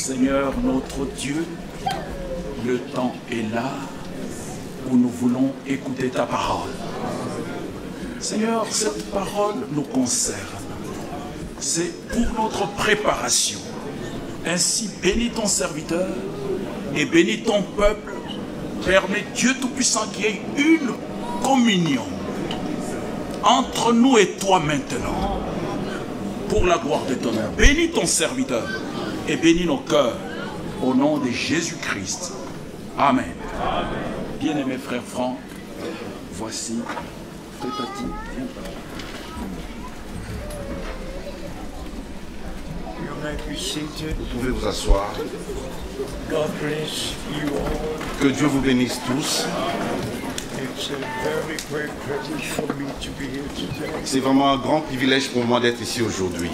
Seigneur notre Dieu, le temps est là où nous voulons écouter ta parole. Seigneur, cette parole nous concerne. C'est pour notre préparation. Ainsi, bénis ton serviteur et bénis ton peuple. Permets Dieu Tout-Puissant qu'il y ait une communion entre nous et toi maintenant, pour la gloire de ton nom. Bénis ton serviteur et bénis nos cœurs au nom de Jésus-Christ. Amen. Bien-aimés frères Franck, voici Tati. Vous pouvez vous asseoir. Que Dieu vous bénisse tous. C'est vraiment un grand privilège pour moi d'être ici aujourd'hui.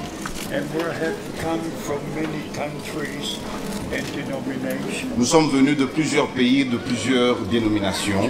Nous sommes venus de plusieurs pays, de plusieurs dénominations,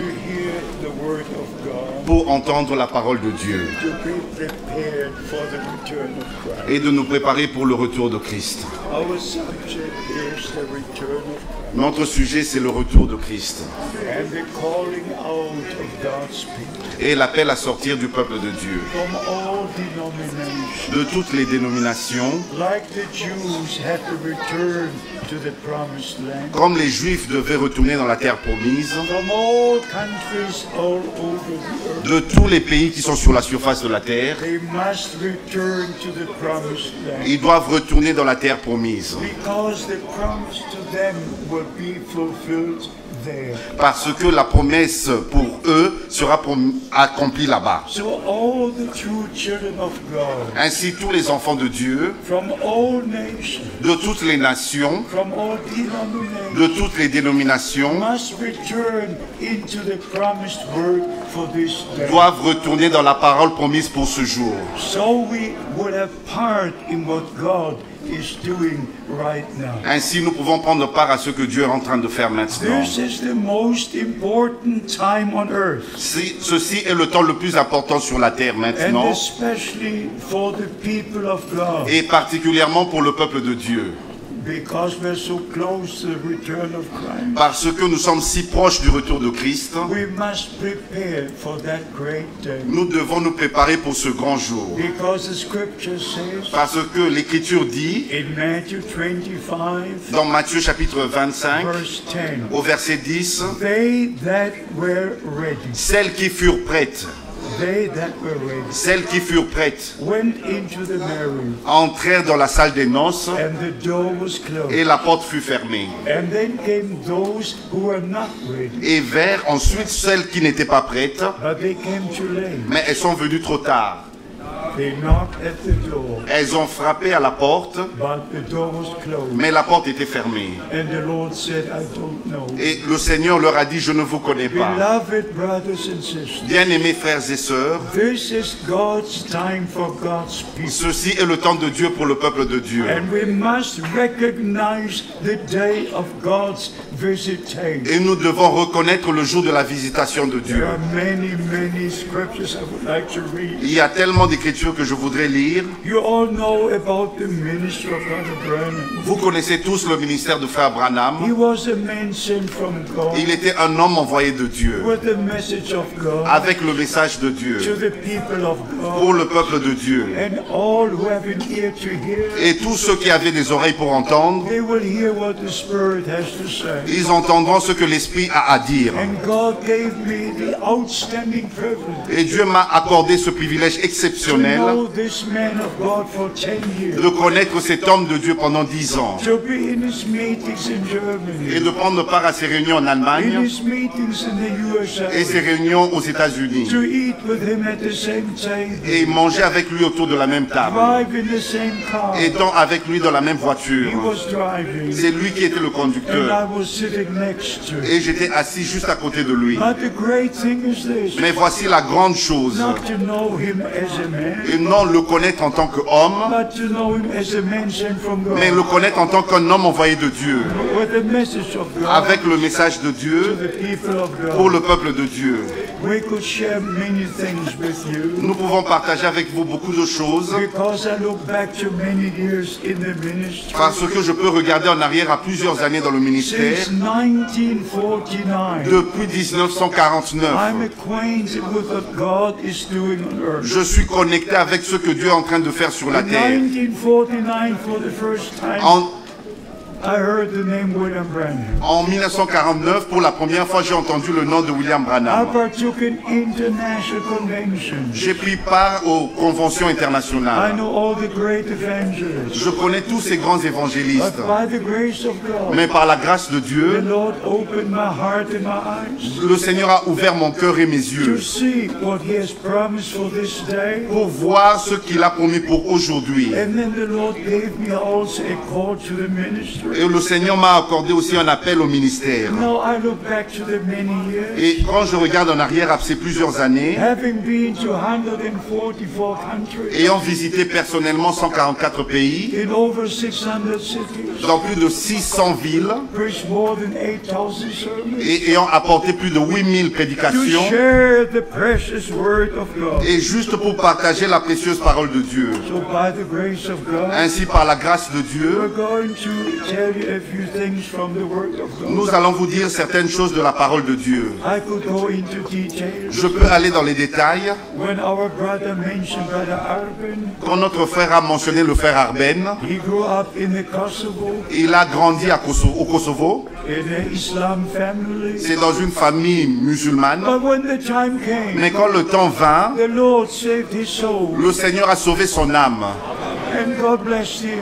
the word of God, pour entendre la parole de Dieu to be prepared for the return of Christ. et de nous préparer pour le retour de Christ. Our subject is the return of Christ Notre sujet, c'est le retour de Christ and the calling out of God's people et l'appel à sortir du peuple de Dieu, from all denominations. de toutes les dénominations, Like the Jews had to return to the promised land, comme les Juifs devaient retourner dans la terre promise, from all countries all over the earth, de tous les pays qui sont sur la surface de la terre, they must return to the promised land. ils doivent retourner dans la terre promise. Because the promise to them will be fulfilled there. Parce que la promesse pour eux sera accomplie là-bas. So all the true children of God, Ainsi, tous les enfants de Dieu, from all nations, de toutes les nations, from all denominations, de toutes les dénominations, must return into the promised word for this day. doivent retourner dans la parole promise pour ce jour. So we will have part in what God is doing right now. Ainsi, nous pouvons prendre part à ce que Dieu est en train de faire maintenant. This is the most important time on earth, Ceci est le temps le plus important sur la terre and maintenant, especially for the people of God, et particulièrement pour le peuple de Dieu. because we're so close to the return of Christ. Parce que nous sommes si proches du retour de Christ, We must prepare for that great day, nous devons nous préparer pour ce grand jour. because the scripture says Parce que l'Écriture dit, in Matthew 25, dans Matthieu chapitre 25, verse 10, au verset 10, they that were ready, celles qui furent prêtes, went into the marriage, entrèrent dans la salle des noces and the door was closed. et la porte fut fermée. And then came those who were not ready, Et vinrent ensuite celles qui n'étaient pas prêtes, but they came too late. mais elles sont venues trop tard. They knocked at the door, Elles ont frappé à la porte, but the door was closed. mais la porte était fermée. And the Lord said, I don't know. Et le Seigneur leur a dit, je ne vous connais pas. Beloved brothers and sisters, Bien-aimés frères et sœurs, this is God's time for God's people. ceci est le temps de Dieu pour le peuple de Dieu. And we must recognize the day of God's visitation. Et nous devons reconnaître le jour de la visitation de Dieu. There are many scriptures I would like to read. Il y a tellement d'écritures que je voudrais lire. You all know about the ministry of Brother Branham. Vous connaissez tous le ministère de Frère He Branham. was a man sent from God Il était un homme envoyé de Dieu, with the message of God avec le message de to Dieu, the people of pour God, le peuple de Dieu. and all who have an ear to hear, Et tous ceux qui avaient des oreilles pour entendre, they will hear what the Spirit has to say. ils entendront ce que l'Esprit a à dire. And God gave me the outstanding privilege Et Dieu m'a accordé ce privilège to exceptionnel know this man of God for 10 years, de connaître cet homme de Dieu pendant 10 ans to be in his meetings in et Germany, de prendre part à ses réunions en in Allemagne his meetings in the et ses USA, réunions aux États-Unis to eat with him at the same table, et manger avec lui autour de la même table, drive in the same car. étant avec lui dans la même voiture. He was driving, C'est lui qui était le and I conducteur was sitting next to him. et j'étais assis juste à côté de lui. But the great thing is this, Mais voici la grande chose, not to know him as a man, et non le connaître en tant qu'homme, but to know him as a man sent from mais le God, connaître en tant qu'un homme envoyé de Dieu, with the message of God avec le message de to Dieu the people of pour God. le peuple de Dieu. We could share many things with you, Nous pouvons partager avec vous beaucoup de choses, because I look back to many years in the ministry. parce que je peux regarder en arrière à plusieurs années dans le ministère, Since 1949, depuis 1949. I'm acquainted with what God is doing on earth. Je suis connecté avec ce que Dieu est en train de faire sur la In terre. 1949, for the first time, I heard the name William Branham. En 1949, pour la première fois, j'ai entendu le nom de William I Branham. partook in international conventions. J'ai pris part aux conventions I internationales. know all the great evangelists. Je connais tous ces grands évangélistes. But by the grace of God, Mais par la grâce de the Dieu, Lord opened my heart and my eyes le Seigneur a ouvert mon cœur et mes to yeux see what He has promised for this day. pour voir ce qu'il a promis pour aujourd'hui. And then the Lord gave me also a call to the ministry. Et le Seigneur m'a accordé aussi un appel au ministère. Now I look back to the many years, Et quand je regarde en arrière à ces plusieurs années, having been to 144 countries, ayant visité personnellement 144 pays, in over 600 cities, dans plus de 600 villes preached more than 8,000 sermons, et ayant apporté plus de 8000 to prédications, share the precious word of God. et juste pour partager la précieuse parole de Dieu. So by the grace of God, Ainsi, par la grâce de we're Dieu, going to tell you a few things from the word of God. nous allons vous dire certaines choses de la parole de Dieu. I could go into details. Je peux aller dans les détails. When our brother mentioned Brother Arben, Quand notre frère a mentionné le frère Arben, he grew up in the Kosovo, il a grandi au Kosovo. in an Islam family. C'est dans une famille musulmane. But when the time came, Mais quand le temps vint, the Lord saved his soul, le Seigneur a sauvé son âme. and God blessed him.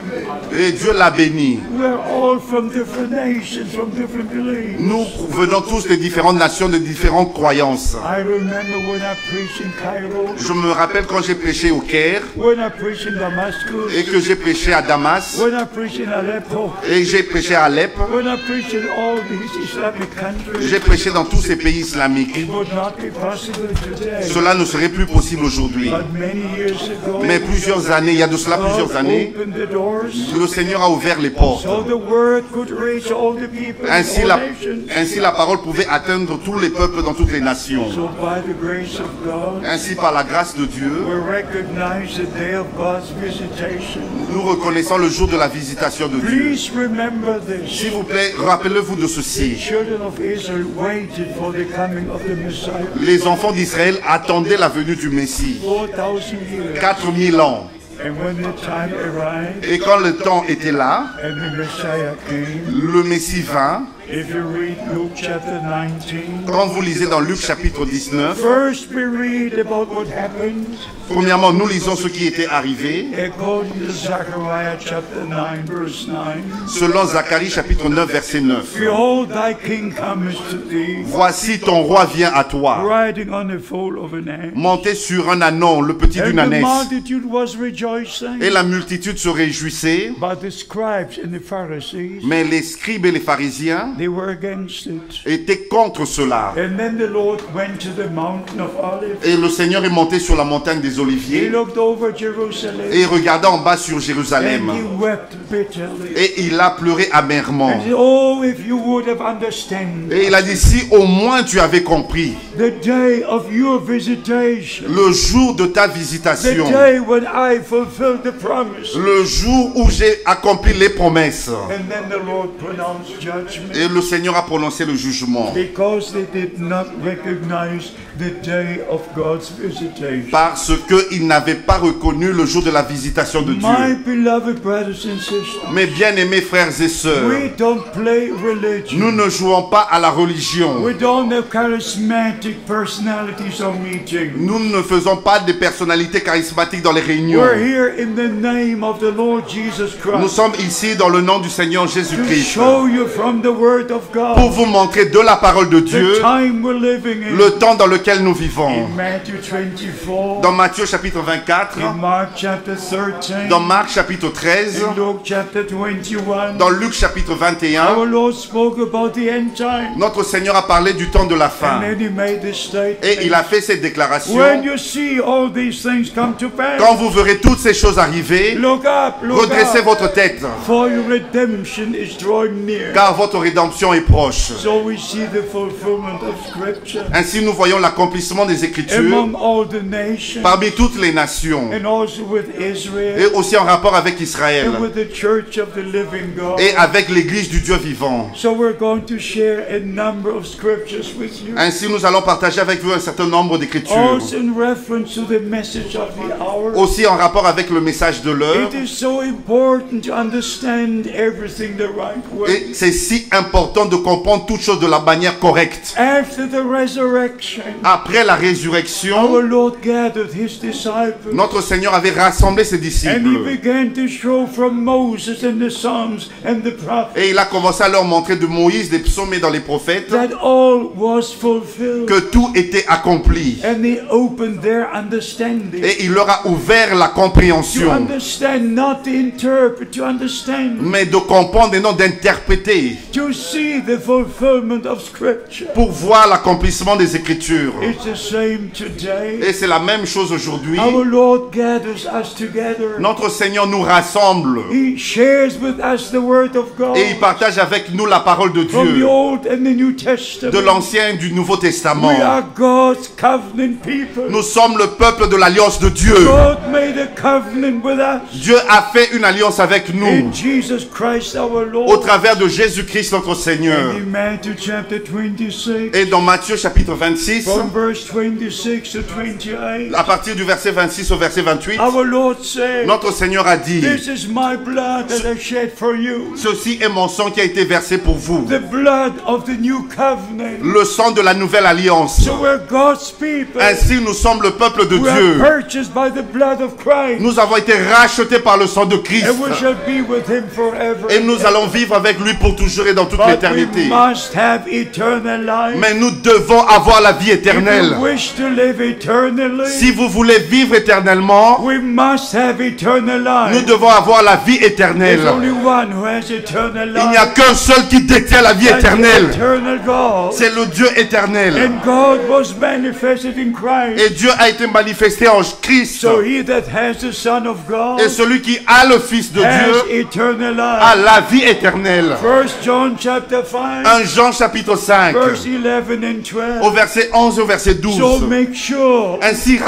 Et Dieu l'a béni. We're all from different nations, from different beliefs. Nous venons tous de différentes nations, de différentes croyances. I remember when I preached in Cairo, Je me rappelle quand j'ai prêché au Caire when I preached in Damascus, et que j'ai prêché à Damas when I preached in Aleppo, et j'ai prêché à Alep. when I preached in all these Islamic countries. J'ai prêché dans tous ces pays islamiques. It would not be possible today. Cela ne serait plus possible aujourd'hui. But many years ago, Mais plusieurs années, il y a de cela plusieurs God années, opened the doors le Seigneur a ouvert les portes. so the word could reach all the people in Ainsi all la, nations. ainsi la parole pouvait atteindre tous les peuples dans toutes les nations. So by the grace of God, Ainsi par la grâce de Dieu, we recognize the day of God's visitation. nous reconnaissons le jour de la visitation de Dieu. Please remember S'il this. vous plaît, rappelez-vous de ceci. Children of Israel waited for the coming of the Messiah Les enfants d'Israël attendaient la venue du Messie. 4,000 years. 4000 ans. And when the time arrived Et quand le temps était là, and the Messiah came, le Messie vint. if you read Luke chapter 19, Quand vous lisez dans Luc chapitre 19, first we read about what happened premièrement, nous lisons ce qui était arrivé. according to Zechariah chapter 9, verse 9. Selon Zacharie chapitre 9, verset 9. Behold, thy king cometh to thee, Voici ton roi vient à toi, riding on the foal of an ass. monté sur un ânon, le petit And d'une the ânesse. multitude was rejoicing. Et la multitude se réjouissait, But the scribes and the Pharisees, mais les scribes et les pharisiens they were against it. étaient contre cela. And then the Lord went to the mountain of Olives. Et le Seigneur est monté sur la montagne des He Oliviers looked over Jerusalem et regarda en bas sur and Jérusalem. he wept bitterly. Et il a pleuré amèrement. And he said, oh, if you would have understood Et il a dit, si au moins tu avais compris, the day of your visitation, le jour de ta the visitation, day when I fulfilled the promise. le jour où j'ai accompli les promesses. And then the Lord pronounced judgment Et le Seigneur a prononcé le jugement. because they did not recognize the day of God's visitation. Parce qu'ils n'avaient pas reconnu le jour de la visitation de My Dieu. beloved brothers and sisters, Mes bien-aimés frères et sœurs, we don't play religion. nous ne jouons pas à la religion. We don't have charismatic personalities or meetings. Nous ne faisons pas des personnalités charismatiques dans les réunions. We're here in the name of the Lord Jesus Nous Christ sommes ici dans le nom du Seigneur to Jésus-Christ show you from the Word of pour God vous montrer de la parole de the Dieu time we're living in. le temps dans lequel nous vivons. In Matthew 24, Dans Matthieu chapitre 24, in Mark chapter 13, dans Marc chapitre 13, in Luke chapter 21, dans Luc chapitre 21, our Lord spoke about the end time. notre Seigneur a parlé du temps de la And fin. then he made this statement. Et il a fait cette déclaration. When you see all these things come to pass, Quand vous verrez toutes ces choses arriver, look up, redressez votre tête, for your redemption is drawing near. car votre rédemption est proche. So we see the fulfillment of Scripture Ainsi, nous voyons l'accomplissement des Écritures among all the nations, parmi toutes les nations, and also with et Israel, aussi en rapport avec Israël, and with the Church of the Living God. et avec l'Église du Dieu vivant. So we're going to share a number of scriptures with you, Ainsi, nous allons partager avec vous un certain nombre d'Écritures, also in reference to the message of the hour. aussi en rapport avec le message de l'heure. It is so important to understand everything the right way. Et c'est si important de comprendre toutes choses de la manière correcte. After the resurrection, Après la our résurrection, Lord gathered his disciples, notre Seigneur avait rassemblé ses and he disciples. began to show from Moses and the Psalms and the prophets Et il a commencé à leur montrer de Moïse, des psaumes et dans les prophètes, that all was fulfilled. que tout était accompli. And he opened their understanding. Et il leur a ouvert la To compréhension. understand, not to interpret, to understand. Mais de comprendre et non d'interpréter. To see the fulfillment of Scripture. pour voir l'accomplissement des Écritures. It's the same today. Et c'est la même chose aujourd'hui. Our Lord gathers us together. Notre Seigneur nous rassemble He shares with us the Word of God et il partage avec nous la parole de from the Dieu, Old and the New de Testament. l'Ancien et du Nouveau Testament. We are God's covenant people. Nous sommes le peuple de l'alliance de Dieu. God made a covenant with us Dieu a fait une alliance avec nous in Jesus Christ our au Lord. travers de Jésus-Christ notre Seigneur. In Matthew chapter 26, Et dans Matthieu chapitre 26, from verse 26 to 28, à partir du verset 26 au verset 28, our Lord said, notre Seigneur a dit: "This is my blood that I shed for you, ceci est mon sang qui a été versé pour vous, the blood of the new covenant." le sang de la nouvelle alliance. So we're God's people. Ainsi nous sommes le peuple de We are Dieu. purchased by the blood of Christ, Nous avons été rachetés par le sang de Christ. and we shall be with Him forever. Et nous allons vivre avec lui pour toujours et dans toute But we l'éternité. must have eternal life. Mais nous devons avoir la vie If éternelle. we wish to live eternally, Si vous voulez vivre éternellement, we must have eternal nous life. devons avoir la vie There's éternelle. only one who has eternal Il n'y a life. qu'un seul qui détient la vie That's the éternelle. eternal God. C'est le Dieu éternel. And God was manifested in Christ. Et Dieu a été manifesté en Christ. So he that has the Son of God Et celui qui a le Fils de has Dieu eternal a life. la vie éternelle. 1 John chapter 5, 1 Jean chapitre 5, verse 11 and au 12. verset 11 et au verset 12. So make sure Ainsi, you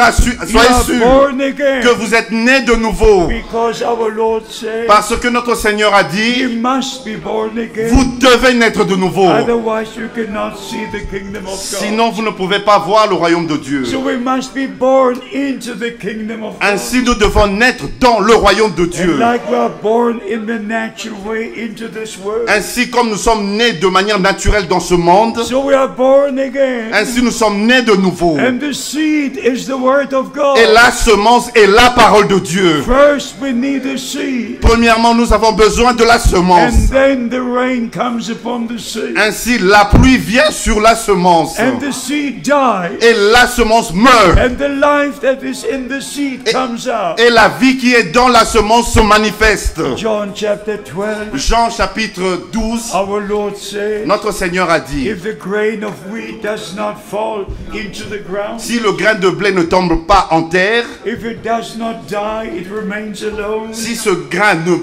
soyez are sûrs born again, que vous êtes nés de nouveau. because our Lord said Parce que notre Seigneur a dit: you must be born again. vous devez naître de nouveau. Otherwise you cannot see the kingdom of God. Sinon, vous ne pouvez pas voir le royaume de Dieu. So we must be born into the kingdom of God. Ainsi, nous devons naître dans le royaume de And Dieu. like we are born in the natural way into this world, Ainsi, comme nous sommes nés de manière naturelle dans ce monde, so we are born again. ainsi nous sommes nés de nouveau. And the seed is the word of God. Et la semence est la parole de Dieu. First we need a seed, Premièrement, nous avons besoin de la semence. and then the rain comes upon the seed, Ainsi, la pluie vient sur la semence. and the seed dies, Et la semence meurt. and the life that is in the seed comes out. Et la vie qui est dans la semence se manifeste. John chapter 12, Jean chapitre 12, our Lord said, notre Seigneur a dit: if the grain of wheat does not fall into the ground, si le grain de blé ne tombe pas en terre, if it does not die, it remains alone. si ce grain ne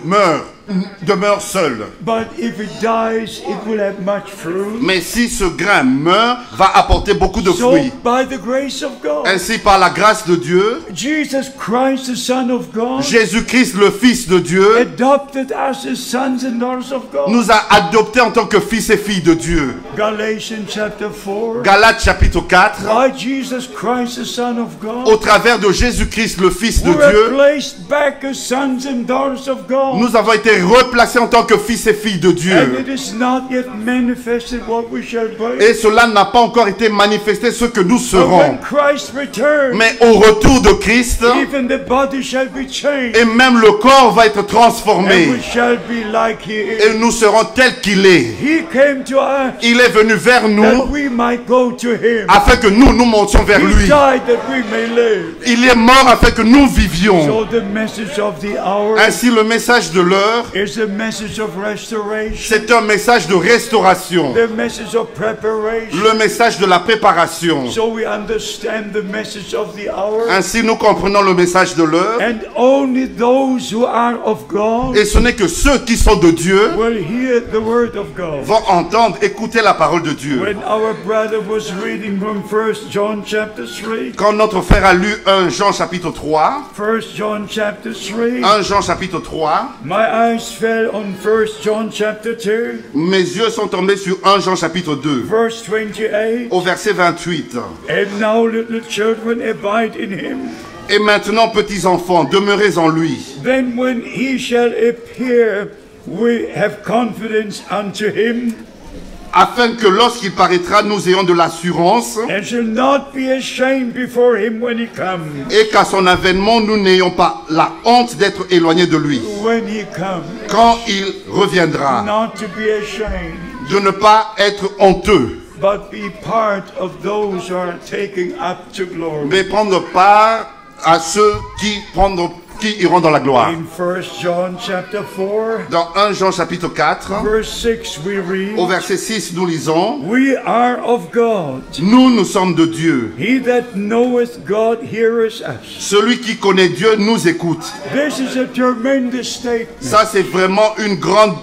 demeure seul. But if it dies, it will have much fruit. Mais si ce grain meurt, va apporter beaucoup de So, fruits. by the grace of God, Ainsi, par la grâce de Dieu, Jesus Christ, the Son of God, Jésus-Christ, le Fils de Dieu, adopted us as sons and daughters of God. nous a adoptés en tant que fils et filles de Dieu. Galatians chapter 4. Galates chapitre 4, By Jesus Christ, the Son of au God, travers de Jésus-Christ, le Fils de we were Dieu, placed back as sons and daughters of God. nous avons été replacés en tant que fils et filles de And Dieu. it is not yet manifested what we shall be. Et cela n'a pas encore été manifesté ce que nous But serons. when Christ returns, Mais au retour de Christ, even the body shall be changed, et même le corps va être and transformé. we shall be like He Et is. nous serons tels qu'il est. He came to us Il est venu vers that nous we might go to Him. afin que nous montions vers He lui. died that we may live. Il est mort afin que nous vivions. So the message of the hour Ainsi, le message de l'heure, is a message of restoration, c'est un message de restauration, the message of preparation. le message de la préparation. So we understand the message of the hour. Ainsi, nous comprenons le message de l'heure. And only those who are of God Et ce n'est que ceux qui sont de Dieu will hear the word of God. vont entendre, écouter la parole de Dieu. When our brother was reading from 1 John chapter 3, Quand notre frère a lu 1 Jean chapitre 3, 1 John chapter 3, 1 Jean chapitre 3, my eyes fell on 1 John chapter 2, mes yeux sont tombés sur 1 Jean chapitre 2, verse 28. au verset 28. And now little children abide in him. Et maintenant, petits enfants, demeurez en lui, Then when he shall appear, we have confidence unto him, afin que lorsqu'il paraîtra, nous ayons de l'assurance, and shall not be ashamed before him when he comes. et qu'à son avènement, nous n'ayons pas la honte d'être éloignés de lui. When he comes, Quand il reviendra, not to be ashamed, de ne pas être honteux, but be part of those who are taken up to glory. mais prendre part à ceux qui prendront qui iront dans la gloire. In 1 John chapter 4, Dans 1 Jean chapitre 4, verse 6, we read, au verset 6, nous lisons, we are of God. nous sommes de Dieu. He that knoweth God heareth us. Celui qui connaît Dieu nous écoute. This is a tremendous statement. Ça, c'est vraiment une grande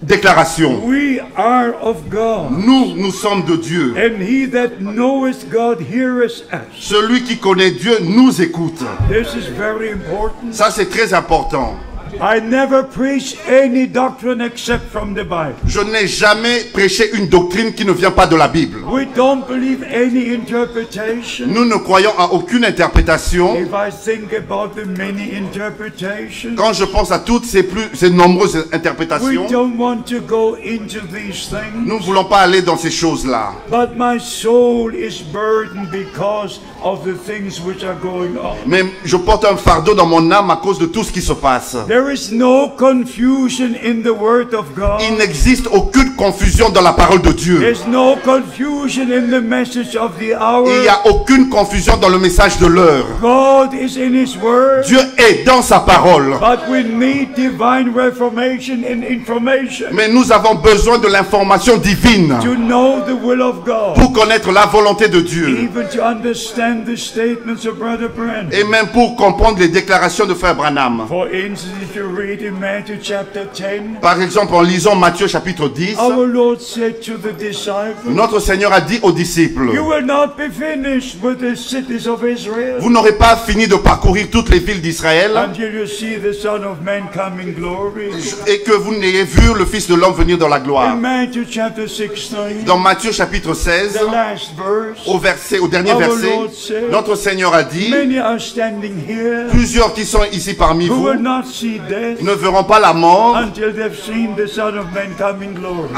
déclaration. We are of God. Nous sommes de Dieu. And he that knoweth God heareth us. Celui qui connaît Dieu nous écoute. This is very important. Ça, c'est très important. I never preach any doctrine except from the Bible. Je n'ai jamais prêché une doctrine qui ne vient pas de la Bible. We don't believe any interpretation. Nous ne croyons à aucune interprétation. If I think about the many interpretations, Quand je pense à toutes ces nombreuses we interprétations, don't want to go into these things. nous ne voulons pas aller dans ces choses-là. But my soul is burdened because of the things which are going on. Mais je porte un fardeau dans mon âme à cause de tout ce qui se passe. There is no confusion in the word of God. Il n'existe aucune confusion dans la parole de Dieu. There's no confusion in the message of the hour. Il n'y a aucune confusion dans le message de l'heure. God is in His word. Dieu est dans sa parole. But we need divine reformation and information Mais nous avons besoin de l'information divine to know the will of God, pour connaître la volonté de Dieu. even to understand the statements of Brother Branham. Et même pour comprendre les déclarations de Frère Branham. For instance, if you read in Matthew chapter 10, Par exemple, en lisant Matthieu chapitre 10, our Lord said to the disciples, notre Seigneur a dit aux disciples, you will not be finished with the cities of Israel vous n'aurez pas fini de parcourir toutes les villes d'Israël until you see the Son of Man come in glory. et que vous n'ayez vu le Fils de l'homme venir dans la gloire. In Matthew chapter 16, Dans Matthieu chapitre 16, the last verse, au dernier verset, notre Seigneur a dit, many are standing here plusieurs qui sont ici parmi who vous will not see death ne verront pas la mort until they've seen the Son of Man come in glory.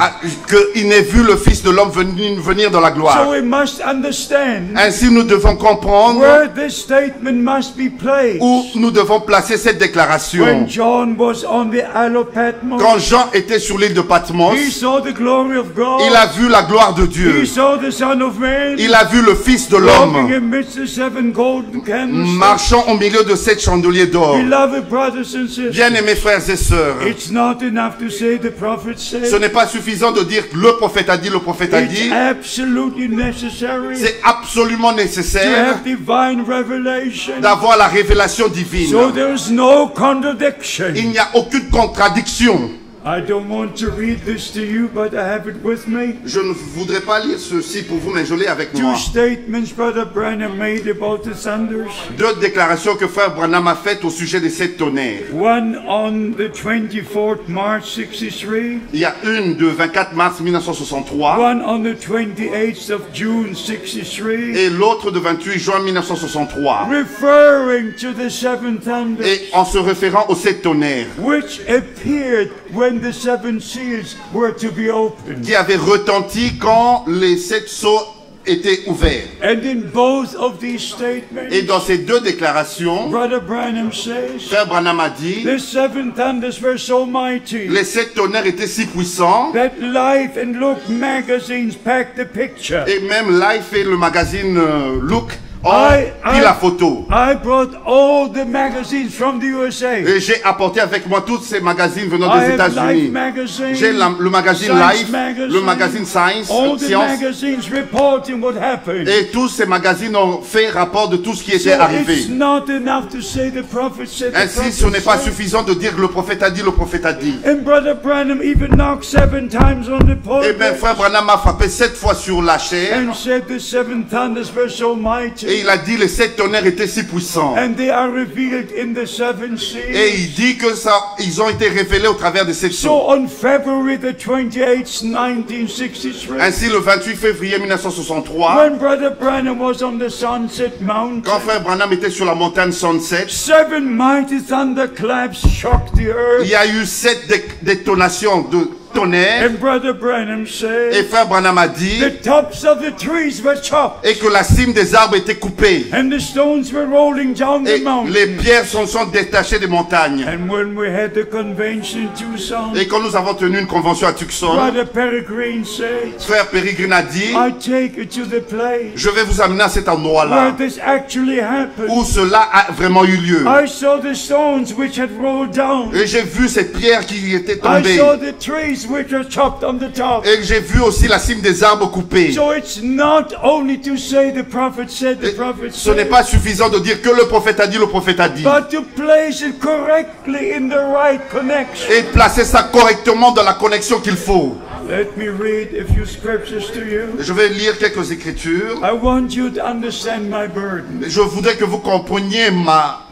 qu'ils n'aient vu le Fils de l'homme venir dans la gloire. So we must understand Ainsi, nous devons comprendre where this statement must be placed. où nous devons placer cette déclaration. When John was on the Isle of Patmos, Quand Jean était sur l'île de Patmos, he saw the glory of God. il a vu la gloire de He Dieu. saw the Son of Man Il a vu le Fils de walking l'homme amidst the seven golden candlesticks. marchant au milieu de 7 chandeliers d'or. Beloved brothers and sisters, Bien-aimés frères et sœurs, it's not enough to say the prophet said. ce n'est pas suffisant de dire le prophète a dit, le prophète a It's dit. absolutely necessary C'est absolument to nécessaire have divine revelation. d'avoir la révélation divine. So there's no contradiction. Il n'y a aucune contradiction. I don't want to read this to you, but I have it with me. Je ne voudrais pas lire ceci pour vous, mais je l'ai avec Two moi. statements Brother Branham made about the thunders. Deux déclarations que Frère Branham a faites au sujet des 7 tonnerres. One on the 24th March 63. Il y a une de 24 mars 1963 One on the 28th of June 63. et l'autre de 28 juin 1963. Referring to the seven thunders, Et en se référant aux 7 tonnerres which appeared when the seven seals were to be opened. qui avaient retenti quand les 7 sceaux étaient ouverts. And in both of these statements, Et dans ces deux déclarations, Brother Branham says, Frère Branham a dit, the seven thunders were so mighty les 7 tonnerres étaient si puissants that Life and Look magazines packed the picture. et même Life et le magazine Look ont I- pris la photo. I brought all the magazines from the USA. Et j'ai apporté avec moi tous ces magazines venant I des have Life États-Unis. magazine, J'ai le magazine Science Life, magazine, le magazine Science, all the Science, magazines reporting what happened. et tous ces magazines ont fait rapport de tout ce qui So était arrivé. it's not enough to say the prophet said. The Ainsi, ce n'est prophet pas said. suffisant de dire le prophète a dit, le prophète a dit. And Brother Branham even knocked 7 times on the Et bien, pulpit Frère Branham a frappé 7 fois sur la chair and said the seven thunders were so et mighty. il a dit les 7 tonnerres étaient si puissants. And they are revealed in the seven Et seals. il dit que ça, ils ont été révélés au travers de 7 So sceaux. on February the 28th, 1963, Ainsi, le 28 février 1963, when Brother Branham was on the Sunset Mountain, quand Frère Branham était sur la montagne Sunset, 7 mighty thunderclaps shocked the il earth. y a eu 7 détonations tonnerre. And Brother Branham Et said, frère Branham a dit the tops of the trees were chopped, et que la cime des arbres était coupée. and the stones were rolling down Et the mountain. les pierres sont détachées des montagnes. And when we had the convention in Tucson, Et quand nous avons tenu une convention à Tucson, Brother Peregrine said, frère Pérégrine a dit, I take you to the place je vais vous amener à cet where endroit-là this actually happened. où cela a vraiment eu lieu. I saw the stones which had rolled down. Et j'ai vu ces pierres qui étaient I tombées. saw the trees which were chopped on the top. Et j'ai vu aussi la cime des arbres coupés. So it's not only to say the prophet said, the prophet Ce n'est said, pas suffisant de dire que le prophète a dit, le prophète a dit. but to place it correctly in the right connection. Et placer ça correctement dans la connexion qu'il faut. Let me read a few scriptures to you. Je vais lire quelques écritures. I want you to understand my burden. Je voudrais que vous compreniez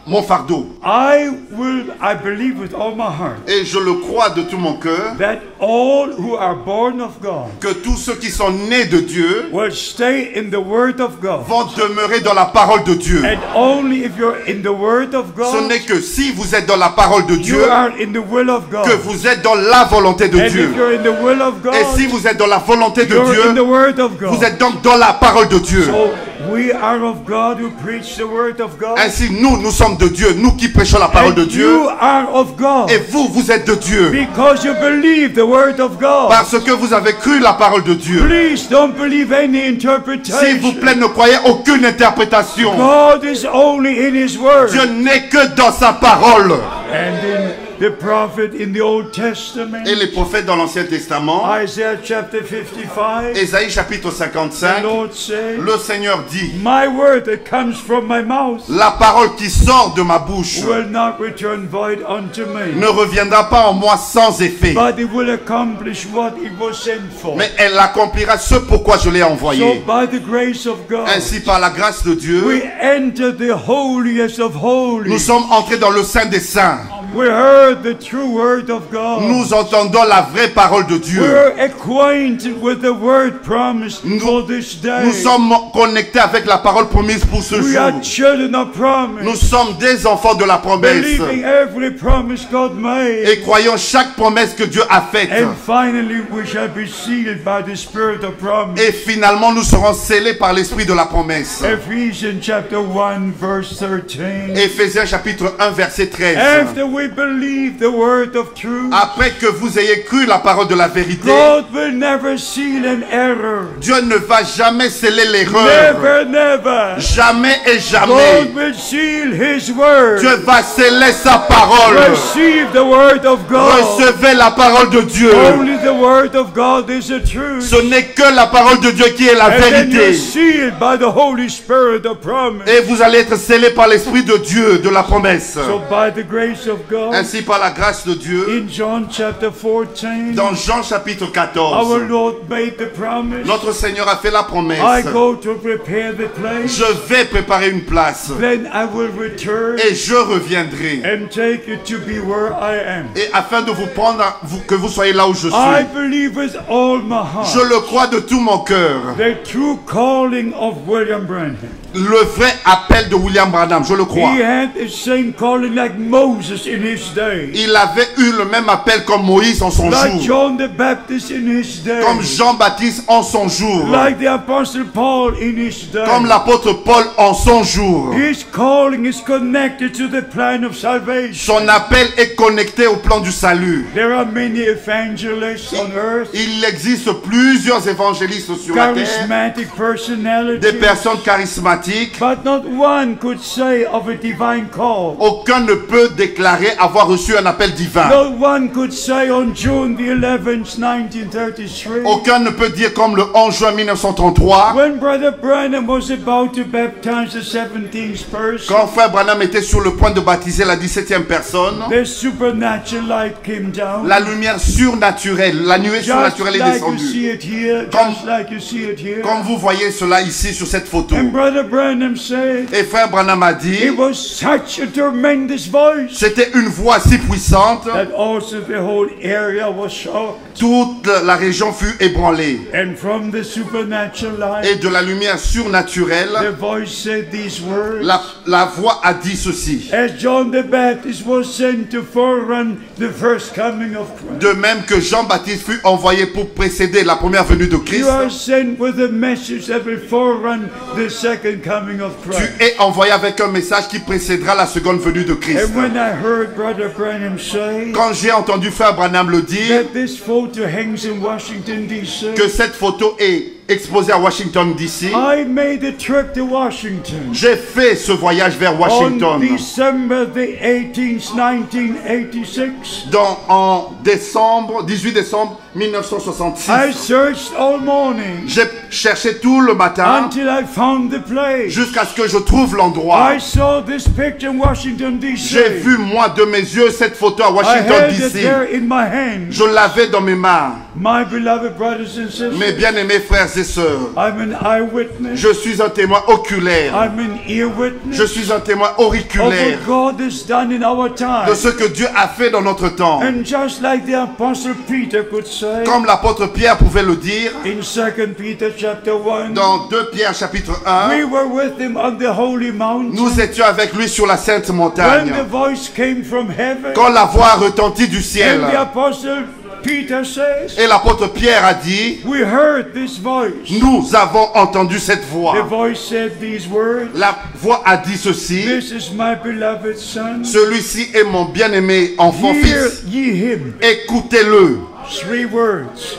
mon fardeau. I believe with all my heart Et je le crois de tout mon cœur that all who are born of God que tous ceux qui sont nés de Dieu will stay in the Word of God. vont demeurer dans la parole de Dieu. And only if you're in the Word of Ce God, n'est que si vous êtes dans la parole de you Dieu are in the will of God. que vous êtes dans la volonté de And Dieu. if you're in the will of God, Et si vous êtes dans la volonté de you're in the Dieu, Word of God. vous êtes donc dans la parole de Dieu. So we are of God who preach the Word of God. Ainsi, nous sommes de Dieu, nous qui prêchons la parole de And Dieu. you are of God Et vous êtes de Dieu. because you believe the Word of God. Parce que vous avez cru la parole de Dieu. Please don't believe any S'il vous interpretation. plaît, ne croyez aucune interprétation. God is only in His Word. Dieu n'est que dans sa parole. And in the prophet in the Old Testament, Et les prophètes dans l'Ancien Testament, Isaiah chapter 55, Ésaïe chapitre the 55, Lord said, le Seigneur dit, my word that comes from my mouth la parole qui sort de ma bouche will not return void unto me, ne reviendra pas en moi sans effet, but it will accomplish what it was sent for. mais elle accomplira ce pourquoi je l'ai So envoyé. by the grace of God, Ainsi, par la grâce de we Dieu, enter the holiest of nous holies. sommes entrés dans le Saint des Saints. We heard the true word of God. Nous entendons la vraie parole de Dieu. We're acquainted with the word promised for this day. Nous sommes connectés avec la parole promise pour ce We jour. are children of Nous promise, sommes des enfants de la promesse believing every promise God made. et croyons chaque promesse que Dieu a faite. And finally, we shall be sealed by the Spirit of promise. Et finalement, nous serons scellés par l'esprit de la promesse. Ephesians chapter 1, verse 13. Éphésiens chapitre 1 verset 13. After we believe the word of truth, Après que vous ayez cru la parole de la vérité, God will never seal an error. Dieu ne va jamais sceller l'erreur. Never, never. Jamais et God jamais. will seal His word. Dieu va sceller sa parole. Receive the word of God. Recevez la parole de Dieu. Only the word of God is the truth. Ce n'est que la parole de Dieu qui est la And then you're vérité. sealed by the Holy Spirit of promise. Et vous allez être scellés par l'esprit de Dieu, de la promesse. So by the grace of God, Ainsi, par la grâce de Dieu, in John chapter 14, dans Jean chapitre our 14, Lord made the promise. notre Seigneur a fait la promesse. I go to prepare the place, Je vais préparer une place then I will return et je reviendrai. and take you to be where I am. Et afin de vous prendre, que vous soyez là où je I suis. believe with all my Je heart le crois de tout mon cœur. the true calling of William Branham. Le vrai appel de William Branham, je le crois. He had the same calling like Moses in his day, Il avait eu le même appel comme Moïse en son like jour. John the Baptist in his day, Comme Jean-Baptiste en son jour. like the Apostle Paul in his day. Comme l'apôtre Paul en son jour. His calling is connected to the plan of salvation. Son appel est connecté au plan du salut. There are many evangelists on earth, Il existe plusieurs évangélistes sur la terre, charismatic des personalities, personnes charismatiques. but not one could say of a divine call. Aucun ne peut déclarer avoir reçu un appel divin. No one could say on June the 11th, 1933, Aucun ne peut dire comme le 11 juin 1933, when Brother Branham was about to baptize the 17th person, quand frère Branham était sur le point de baptiser la 17e personne, the supernatural light came down. la lumière surnaturelle, la nuée Just surnaturelle est like you descendue. see it here, Comme- just like you see it here. Comme vous voyez cela ici sur cette photo. And Brother Branham said, Et frère Branham a dit, it was such a tremendous voice. c'était une une voix si puissante, that also the whole area was shocked. toute la région fut ébranlée. And from the supernatural light, Et de la lumière surnaturelle, the voice said these words. la voix a dit ceci. As John the Baptist was sent to forerun the first coming of Christ, De même que Jean-Baptiste fut envoyé pour précéder la première venue de Christ, you are sent with a message that will forerun the second coming of tu Christ. es envoyé avec un message qui précédera la seconde venue de Christ. And when I heard Brother Branham say Quand j'ai entendu Frère Branham le dire, that this photo hangs in Washington, D.C., que cette photo est exposée à Washington DC, I made a trip to Washington j'ai fait ce voyage vers on Washington December the 18th, 1986. en décembre, 18 décembre 1966. I searched all morning J'ai cherché tout le matin until I found the place. jusqu'à ce que je trouve l'endroit. I saw this picture in Washington, J'ai D.C. vu moi de mes yeux cette photo à I Washington held it DC. there in my hand. Je l'avais dans mes mains. My beloved brothers and sisters, Mes bien-aimés frères et sœurs, I'm an eyewitness. je suis un témoin oculaire. I'm an ear witness Je suis un témoin of auriculaire what God has done in our de time. ce que Dieu a fait dans notre temps. And just like the Apostle Peter could say Comme l'apôtre Pierre pouvait le dire in 2 Peter chapter 1, dans 2 Pierre chapitre we 1, were with him on the holy mountain. nous étions avec lui sur la sainte When montagne. the voice came from heaven, Quand la voix retentit du ciel, and the Apostle Peter says, et l'apôtre Pierre a dit, we heard this voice. nous avons entendu cette The voix. voice said these words, La voix a dit ceci, this is my beloved son. celui-ci est mon bien-aimé enfant Hear fils. ye him. Écoutez-le. 3 words.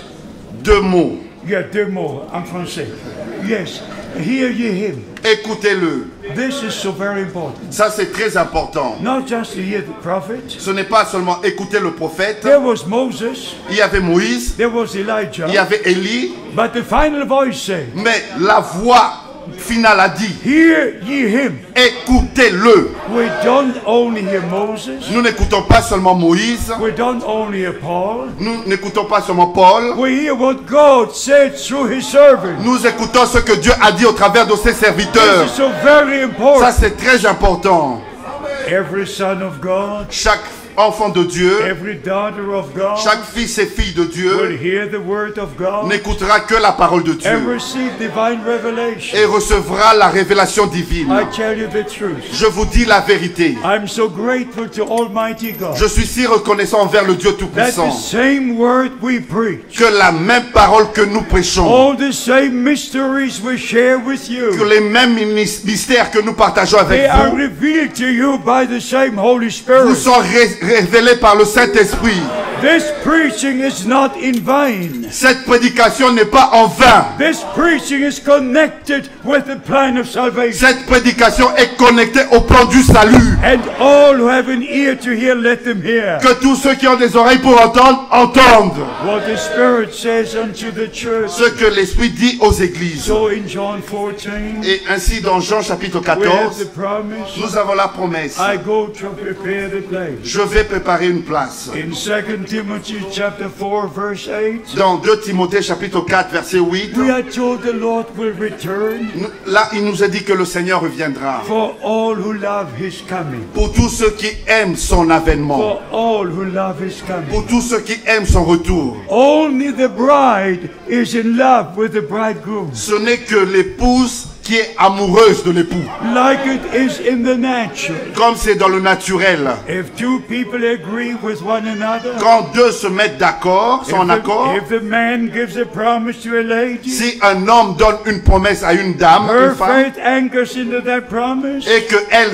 2 mots. Yeah, 2 mots en français. Yes, hear ye him. Écoutez-le. This is so very important. Ça, c'est très important. Not just to hear the prophet. Ce n'est pas seulement écouter le prophète. There was Moses, Il y avait Moïse, there was Elijah, il y avait Élie, but the final voice said, mais la voix finale a dit, hear ye him. écoutez-le. We don't only hear Moses, Nous n'écoutons pas seulement Moïse, we don't only hear Paul, nous n'écoutons pas seulement Paul, we hear what God said through his servant. nous écoutons ce que Dieu a dit au travers de ses This serviteurs. is so very Ça, important. c'est très important. Every son of God, Chaque enfant de Dieu, every daughter of God chaque fils et fille de will Dieu hear the word of God n'écoutera que la parole de and Dieu receive divine revelation. et recevra la révélation divine. I tell you the truth. Je vous dis la vérité. I'm so grateful to Almighty God Je suis si reconnaissant envers le Dieu that Tout-Puissant the same word we preach, que la même parole que nous prêchons, all the same mysteries we share with que you, les mêmes mystères que nous partageons they avec are vous, revealed to you by the same Holy vous Spirit. sont révélés par le Saint-Esprit. This preaching is not in vain. Cette prédication n'est pas en vain. This preaching is connected with the plan of salvation. Cette prédication est connectée au plan du salut. And all who have an ear to hear, let them hear. Que tous ceux qui ont des oreilles pour entendre, entendent What the Spirit says unto the church. ce que l'Esprit dit aux églises. So in John 14, Et ainsi dans Jean chapitre we have 14, the promise. nous avons la promesse. I go to prepare the place. Je vais préparer une place. In 2 Timothy chapter 4 verse 8, Dans 2 Timothée chapitre 4 verset 8, we are told the Lord will return là il nous a dit que le Seigneur reviendra. for all who love his coming. Pour tous ceux qui aiment son avènement. For all who love his coming. Pour tous ceux qui aiment son retour. Only the bride is in love with the bridegroom. Ce n'est que l'épouse qui est amoureuse de l'époux. Like it is in the natural. Comme c'est dans le naturel. If two people agree with one another, Quand deux se mettent d'accord, sont en accord, if the man gives a promise to a lady, si un homme donne une promesse à une dame, her une femme, faith anchors into that promise, et qu'elle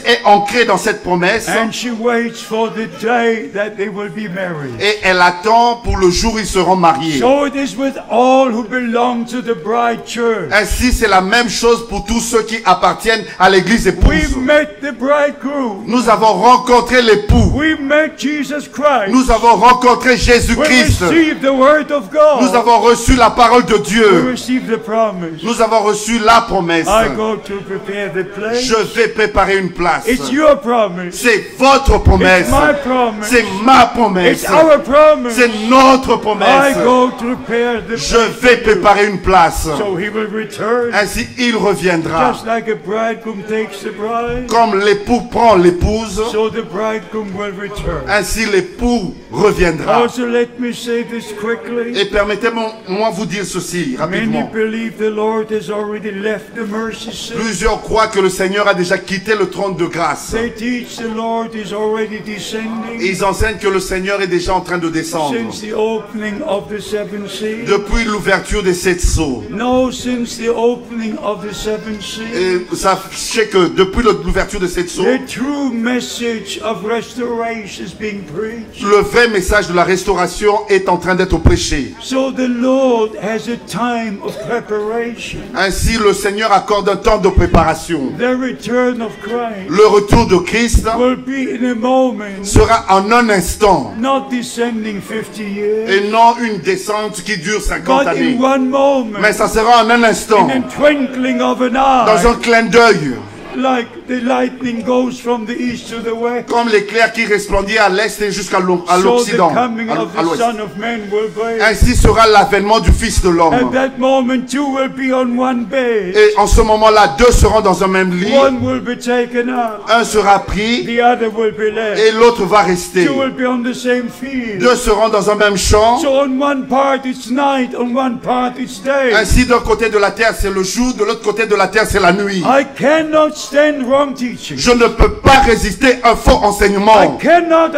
est ancrée dans cette promesse, and she waits for the day that they will be married. et elle attend pour le jour où ils seront mariés. So it is with all who belong to the bride church. Ainsi, c'est la même chose pour tous ceux qui appartiennent à l'église We épouse. met the bridegroom. Nous avons rencontré l'époux. We met Jesus Christ. Nous avons rencontré We Jésus-Christ. received the word of God. Nous avons reçu la parole de We Dieu. received the promise. Nous avons reçu la promesse. I go to prepare the place. Je vais préparer une place. It's your promise. C'est votre promesse. It's my promise. C'est ma promesse. It's our promise. C'est notre I promesse. go to prepare the Je vais place. préparer une place. So he will return Ainsi, il reviendra. Just like a bridegroom takes the bride, Comme l'époux prend l'épouse, so the bridegroom will return. ainsi l'époux reviendra. Also, let me say this quickly. Et permettez-moi vous dire ceci Many rapidement. believe the Lord has already left the mercy seat. Plusieurs croient que le Seigneur a déjà quitté le trône de grâce. They teach the Lord is already descending Ils enseignent que le Seigneur est déjà en train de descendre. since the opening of the seventh seal. Depuis l'ouverture des 7 sceaux. No, since the opening of the seventh seal. Et sachez que depuis l'ouverture de 7 sceaux, The true message of restoration is being preached. le vrai message de la restauration est en train d'être prêché. So the Lord has a time of preparation. Ainsi, le Seigneur accorde un temps de préparation. The return of Christ Le retour de Christ will be in a moment, sera en un instant not descending 50 years, et non une descente qui dure 50 but années. in one moment, Mais ça sera en un instant, in a twinkling of an dans un eye, clin d'œil, like the lightning goes from the east to the west. comme l'éclair qui resplendit à l'est et jusqu'à So the l'occident, coming of à the l'ouest. Son of Man will be. Ainsi sera l'avènement du Fils de At l'homme. that moment, two will be on one bed. Et en ce moment-là, 2 seront dans un même lit. One will be taken up. Un sera pris The other will be left. et l'autre va rester. Two will be on the same field. 2 seront dans un même champ. So on one part it's night, on one part it's day. Ainsi, d'un côté de la terre, c'est le jour, de l'autre côté de la terre, c'est la nuit. I cannot stand wrong teaching. Je ne peux pas résister à un faux I enseignement. cannot.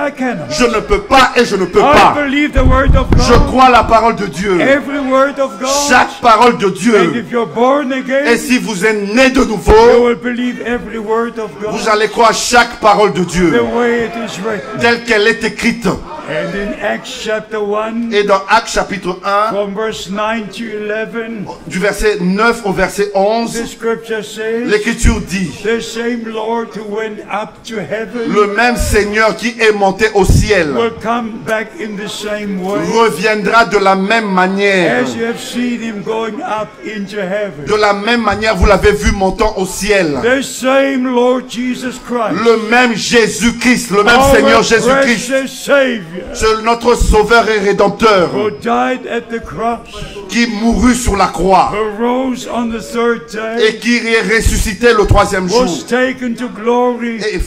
Je ne peux pas et je ne peux I pas. believe the word of Je God. crois la parole de Dieu. Every word of God. Chaque parole de And Dieu. if you're born Et again, si vous êtes né de you nouveau, will believe every word of vous God allez croire chaque parole de the Dieu, way it is written. telle qu'elle est écrite. And in Acts chapter 1, Et dans Actes chapitre 1, from verse 9 to 11, du verset 9 au verset the 11, scripture says, l'Écriture dit: the same Lord who went up to heaven le même Seigneur qui est monté au ciel will come back in the same way reviendra de la même manière. as you have seen him going up into heaven. De la même manière, vous l'avez vu montant au ciel. The same Lord Jesus Christ, Le même Jésus-Christ, le même our Seigneur Jésus-Christ, precious Savior, c'est notre Sauveur et Rédempteur, who died at the cross, qui mourut sur la croix who rose on the third day, et qui est ressuscité le 3e jour was taken to glory. et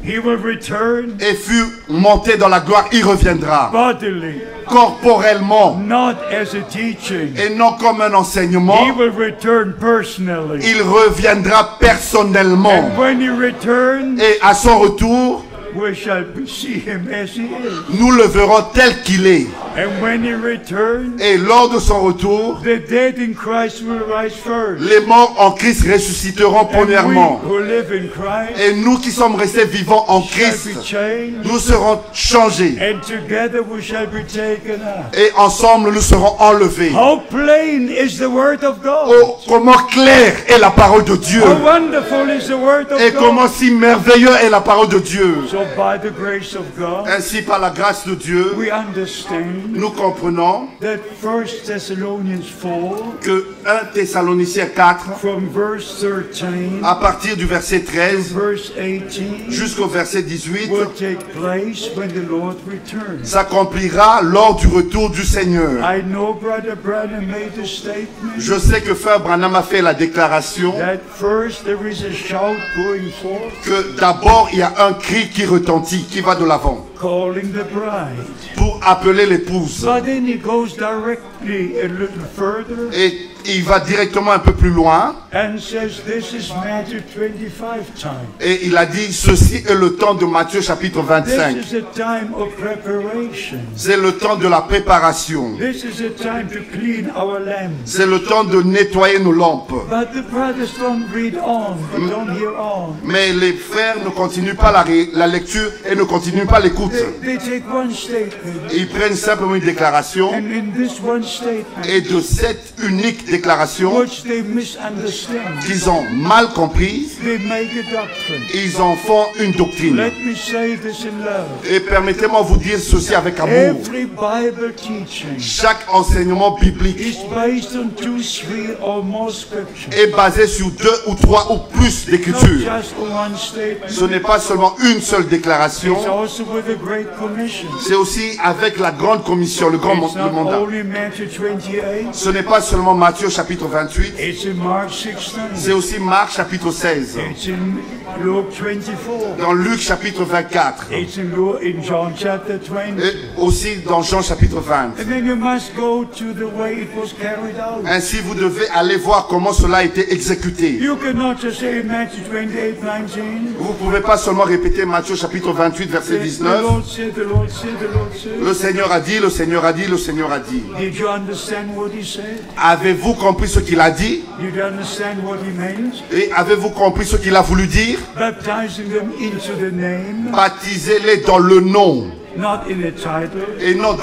He will return fut monté dans la gloire. Il reviendra bodily, corporellement not as a teaching. et non comme un He enseignement. will return personally. Il reviendra personnellement And when he returns, et à son retour, we shall see him as he is. nous le verrons tel qu'il est. And when he returns, Et lors de son retour, the dead in Christ will rise first. les morts en Christ ressusciteront And we premièrement. who live in Christ Et nous qui sommes restés vivants en shall Christ, be changed. nous serons changés. And together we shall be taken up. Et ensemble, nous serons enlevés. How plain is the word of God? Oh, comment claire est la parole de Dieu. How wonderful is the word of Et God? comment si merveilleux est la parole de Dieu. So by the grace of God, Ainsi, par la grâce de Dieu, we understand nous comprenons that 1 Thessalonians 4, que 1 Thessaloniciens 4, from verse 13 à partir du verset 13 verse 18, jusqu'au verset 18, will take place when the Lord returns. s'accomplira lors du retour du Seigneur. I know Brother Branham made a statement Je sais que Frère Branham a fait la déclaration that first there is a shout going forth, que d'abord il y a un cri qui retentit, qui va de l'avant, calling the bride. pour appeler l'épouse. But then he goes directly a little further Et il va directement un peu plus loin and says this is Matthew 25 time. et il a dit ceci est le temps de Matthieu chapitre 25. This is a time of preparation. C'est le temps de la préparation. This is a time to clean our lamps. C'est le temps de nettoyer nos lampes. But the brothers don't read on, they don't hear on. Mais les frères ne continuent pas la lecture et ne continuent pas l'écoute. They take one statement, Ils prennent simplement une déclaration and in this one statement, et de cette unique déclaration which they misunderstand, qu'ils ont mal comprise, they make a doctrine. ils en font une doctrine. Let me say this in love. Et permettez-moi vous dire ceci avec amour. Every Bible teaching Chaque enseignement biblique is based on 2, 3 or more scriptures. est basé sur 2 ou 3 ou plus Not d'écritures. just one statement. Ce n'est pas seulement une seule It's déclaration, also with a Great Commission. C'est aussi avec la grande commission, le grand It's not mandat. only Matthew 28. Ce n'est pas seulement Matthieu chapitre 28, It's in Mark 16. c'est aussi Marc chapitre 16, It's in Luke 24. dans Luc chapitre 24, It's in John chapter 20. et aussi dans Jean chapitre 20. And then you must go to the way it was carried out. Ainsi, vous devez aller voir comment cela a été exécuté. You cannot just say in Matthew 28, 19. Vous ne pouvez pas seulement répéter Matthieu chapitre 28, verset The 19. Lord said, the Lord said, the Lord said. Le Seigneur a dit, le Seigneur a dit, le Seigneur a dit. Did you understand what he said? Avez-vous compris ce qu'il a dit? Did you understand what he meant? Et avez-vous compris ce qu'il a voulu dire? Baptizing them into the name, Baptisez-les dans le nom, not in a title, et non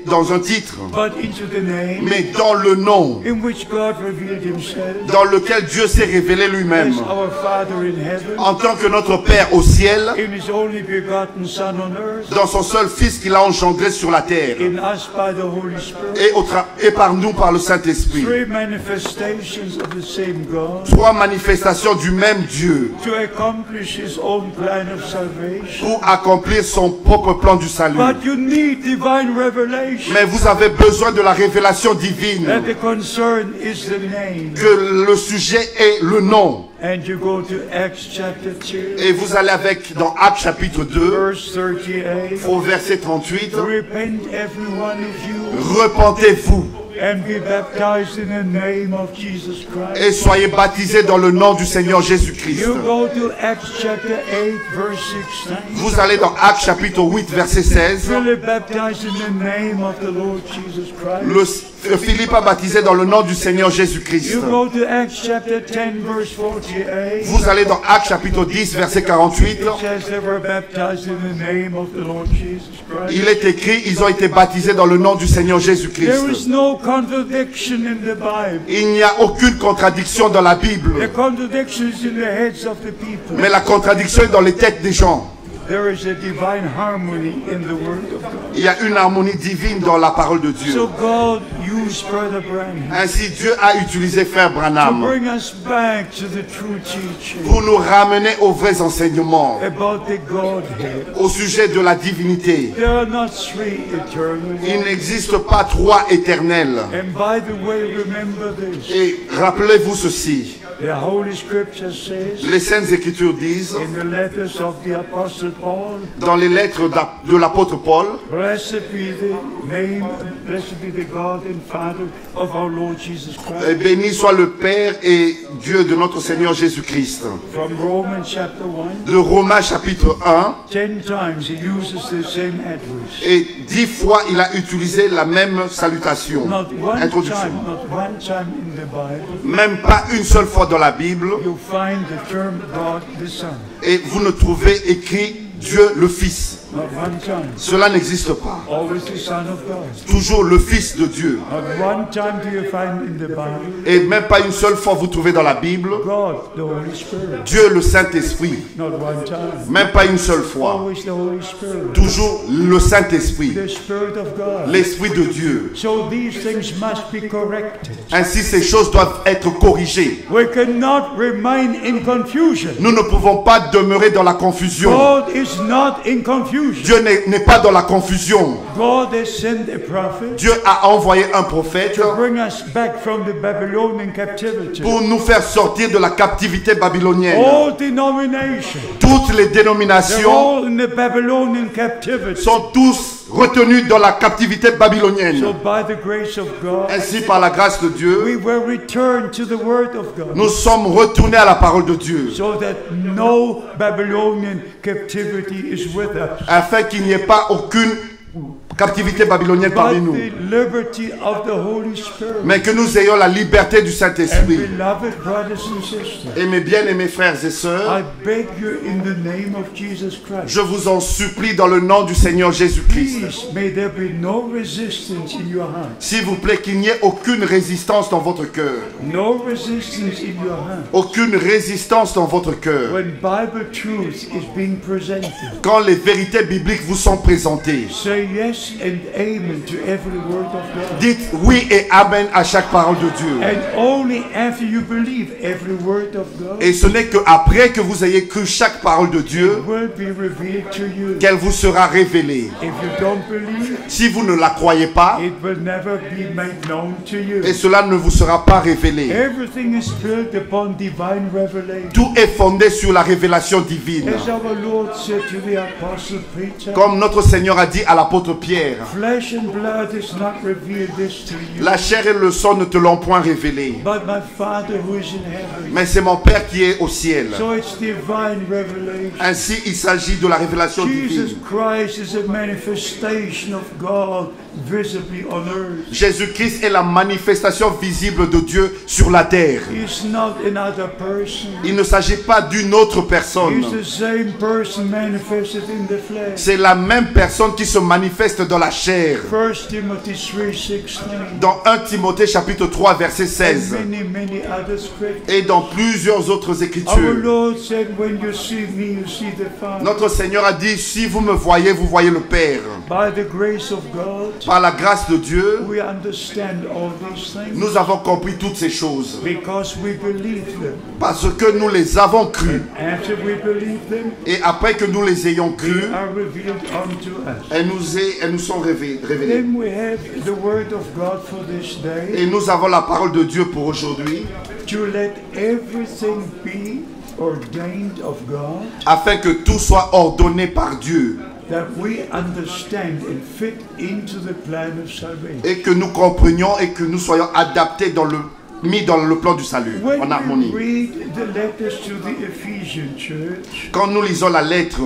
dans un titre, but into the name mais dans le nom, in which God revealed himself dans lequel Dieu s'est révélé lui-même, as our Father in heaven, en tant que notre Père au ciel, in his only begotten Son on earth, dans son seul Fils qu'il a engendré sur la terre, in us by the Holy Spirit. et par nous par le Saint-Esprit. Three manifestations of the same God Trois manifestations du même Dieu to accomplish his own plan of salvation. pour accomplir son propre plan du salut. But you need divine revelation. Mais vous avez besoin de la révélation divine, That the concern is the name. que le sujet est le nom. And you go to Acts chapter 2, Et vous allez avec dans Actes chapitre 2, verse 38. au verset 38, Repent every one of you repentez-vous and be baptized in the name of Jesus Christ. et soyez baptisés dans le nom du Seigneur Jésus-Christ. You go to Acts chapter 8, verse 16. Vous allez dans Actes chapitre 8, verset 16. Really baptized in the name of the Lord Jesus Christ. Philippe a baptisé dans le nom du Seigneur Jésus-Christ. You go to Acts chapter 10, verse 48. Vous allez dans Actes chapitre 10, verset 48. It says they were baptized in the name of the Lord Jesus Christ. Il est écrit, ils ont été baptisés dans le nom du Seigneur There is Jésus-Christ. no contradiction in the Bible. Il n'y a aucune contradiction dans la The Bible, contradiction is in the heads of the people. mais la contradiction est dans les têtes des gens. There is a divine harmony in the Word of God. Il y a une harmonie divine dans la parole de Dieu. So God used Brother Branham Ainsi, Dieu a utilisé Frère to Branham bring us back to the true teaching pour nous ramener aux vrais enseignements, about the Godhead. au sujet de la divinité. There are not three eternal. Il n'existe pas trois éternels. And by the way, remember this. Et rappelez-vous ceci, The Holy Scripture says les Saintes Écritures disent, in the letters of the Apostle Paul, dans les lettres de l'apôtre Paul, blessed be the name, blessed be the God and Father of our Lord Jesus Christ. béni soit le Père et Dieu de notre Seigneur Jésus-Christ. From Romans chapter 1, De Romains chapitre 1, 10 times he uses the same address. et 10 fois il a utilisé la même salutation, Not one introduction. time in the Bible Même pas une seule fois dans la Bible, you find the term God the Son. et vous ne trouvez écrit Dieu le Fils. Not one time. Cela n'existe pas. Always the Son of God. Toujours le Fils de Dieu. Not one time do you find in the Bible Et même pas une seule fois vous trouvez dans la Bible God, the Holy Spirit. Dieu le Saint-Esprit. Not one time. Même pas une seule fois. Always the Holy Spirit. Toujours le Saint-Esprit. The Spirit of God. L'Esprit de Dieu. So these things must be corrected. Ainsi, ces choses doivent être corrigées. We cannot remain in confusion. Nous ne pouvons pas demeurer dans la confusion. God is not in confusion. Dieu n'est pas dans la confusion. God has sent a prophet Dieu a envoyé un prophète to bring us back from the Babylonian captivity. pour nous faire sortir de la captivité babylonienne. All denominations, Toutes les they're dénominations all in the Babylonian captivity. sont tous retenus dans la captivité So babylonienne. by the grace of God, Ainsi, par la grâce de Dieu, we will return to the Word of God, nous sommes retournés à la parole de Dieu, so that no Babylonian captivity is with us. afin qu'il n'y ait pas aucune captivité babylonienne parmi But nous, the liberty of the Holy Spirit. mais que nous ayons la liberté du And Saint-Esprit. beloved brothers and sisters, Et mes bien-aimés frères et sœurs, I beg you in the name of Jesus Christ, je vous en supplie dans le nom du Seigneur Jésus-Christ, please may there be no resistance in your heart. s'il vous plaît, qu'il n'y ait aucune résistance dans votre cœur. No resistance in your heart. Aucune résistance dans votre cœur. When Bible truth is being presented, Quand les vérités bibliques vous sont présentées, say yes yes and amen to every word of God. Dites oui et amen à chaque parole de Dieu. And only after you believe every word of God, Et ce n'est qu'après que vous ayez cru chaque parole de Dieu it will be revealed to you. qu'elle vous sera révélée. If you don't believe, Si vous ne la croyez pas, it will never be made known to you. et cela ne vous sera pas révélé. Everything is built upon divine revelation. Tout est fondé sur la révélation divine. As our Lord said to the Apostle Peter, Comme notre Seigneur a dit à l'apôtre Pierre, flesh and blood has not revealed this to you, la chair et le sang ne te l'ont point révélé, but my Father who is in heaven. mais c'est mon Père qui est au ciel. So it's divine revelation. Ainsi, il s'agit de la révélation Jesus divine. Christ is a manifestation of God visibly on earth. Jésus-Christ est la manifestation visible de Dieu sur la terre. He's not another person. Il ne s'agit pas d'une autre personne. He's the same person manifested in the flesh. C'est la même personne qui se manifeste dans la chair. 1 Timothy 3:16. Dans 1 Timothée chapitre 3 verset 16 And many other scriptures. et dans plusieurs autres Our écritures. Lord said, when you see me, you see the Father. Notre Seigneur a dit, si vous me voyez, vous voyez le Père. By the grace of God, Par la grâce de Dieu, we understand all these things nous avons compris toutes ces choses. because we believe them. Parce que nous les avons crues. After we believe them, Et après que nous les ayons they crues, are revealed unto us. elles nous sont révélées. Then we have the word of God for this day, Et nous avons la parole de Dieu pour aujourd'hui, to let everything be ordained of God, afin que tout soit ordonné par Dieu. that we understand and fit into the plan of salvation. Et que nous comprenions et que nous soyons adaptés mis dans le plan du salut, en When harmonie. we read the letters to the Ephesian church, Quand nous lisons la lettre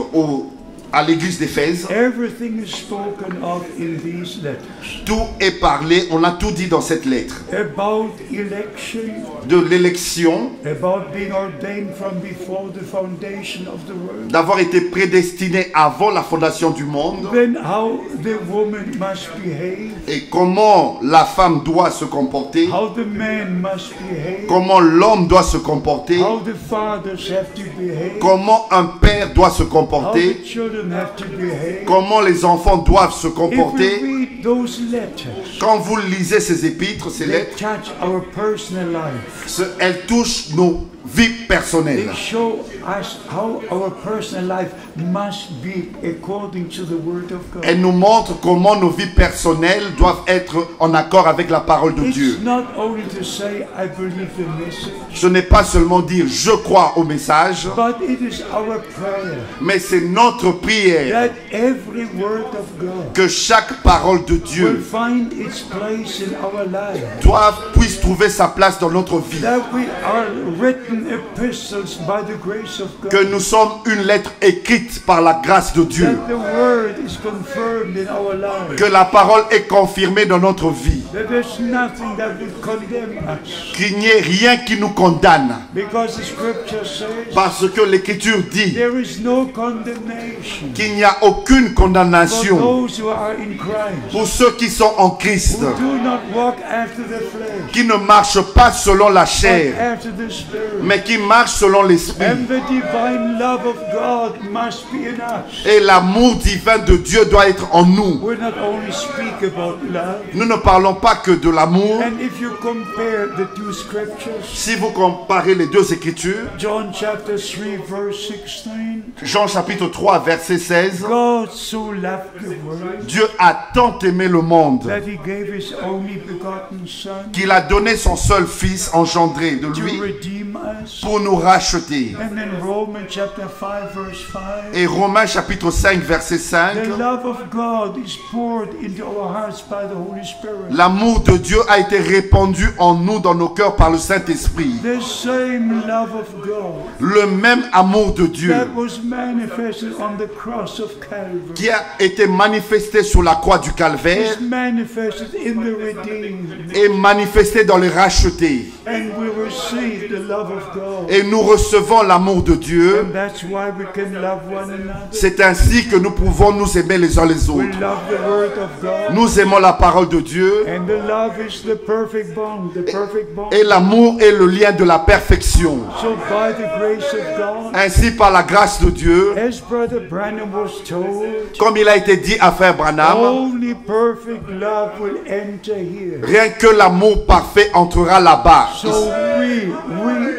à l'église d'Éphèse, everything is spoken of in these letters. tout est parlé, on a tout dit dans cette lettre. About election, De l'élection, about being ordained from before the foundation of the world. d'avoir été prédestiné avant la fondation du monde, Then how the woman must behave, et comment la femme doit se comporter, how the man must behave, comment l'homme doit se comporter, how the fathers have to behave, comment un père doit se how comporter, the children have to behave. comment les enfants doivent se If comporter. we read those letters, Quand vous lisez ces épîtres, ces they lettres, touch our personal life. elles touchent nos vies personnelles. They show us how our personal life must be according to the Word of God. Elles nous montrent comment nos vies personnelles doivent être en accord avec la parole de Dieu. It's not only to say, I believe the message, Ce n'est pas seulement dire je crois au message, but it is our prayer mais c'est notre prière that every word of God que chaque parole de will Dieu find its place in our life. puisse trouver sa place dans notre vie. That we are written epistles by the grace of God. Que nous sommes une lettre écrite par la grâce de Dieu. That the word is confirmed in our life. Que la parole est confirmée dans notre vie. That there's nothing that will condemn us. Qu'il n'y ait rien qui nous condamne. Because the scripture says Parce que l'Écriture dit there is no condemnation qu'il n'y a aucune for condamnation those who are in Christ, pour ceux qui sont en Christ, who do not walk after the flesh, qui ne marchent pas selon la but chair, after the Spirit. mais qui marchent selon l'Esprit. And the divine love of God must be in us. Et l'amour divin de Dieu doit être en nous. We not only speak about love, Nous ne parlons pas que de l'amour. and if you compare the two scriptures, Si vous comparez les deux Écritures, John chapter 3 verse 16, Jean chapitre 3 verset 16, God so loved the world Dieu a tant aimé le monde that he gave his only begotten Son qu'il a donné son seul Fils engendré de to lui redeem us. pour nous racheter. And then Romans chapter 5 verse 5, Et Romains chapitre 5 verset 5, the love of God is poured into our hearts by the Holy Spirit. l'amour de Dieu a été répandu en nous dans nos cœurs par le Saint-Esprit. The same love of God Le même amour de Dieu that was manifested on the cross of Calvary qui a été manifesté sur la croix du Calvaire is manifested in the redeemed. est manifesté dans les rachetés. And we were receive the love of God. Et nous recevons l'amour de Dieu. And that's why we can love one another. C'est ainsi que nous pouvons nous aimer les uns les We autres. love the word of God. Nous aimons la parole de Dieu. And the love is the perfect bond. The perfect bond. Et l'amour est le lien de la perfection. So by the grace of God, Ainsi, par la grâce de Dieu, as Brother Branham was told, comme il a été dit à Frère Branham, only perfect love will enter here. rien que l'amour parfait entrera là-bas. So we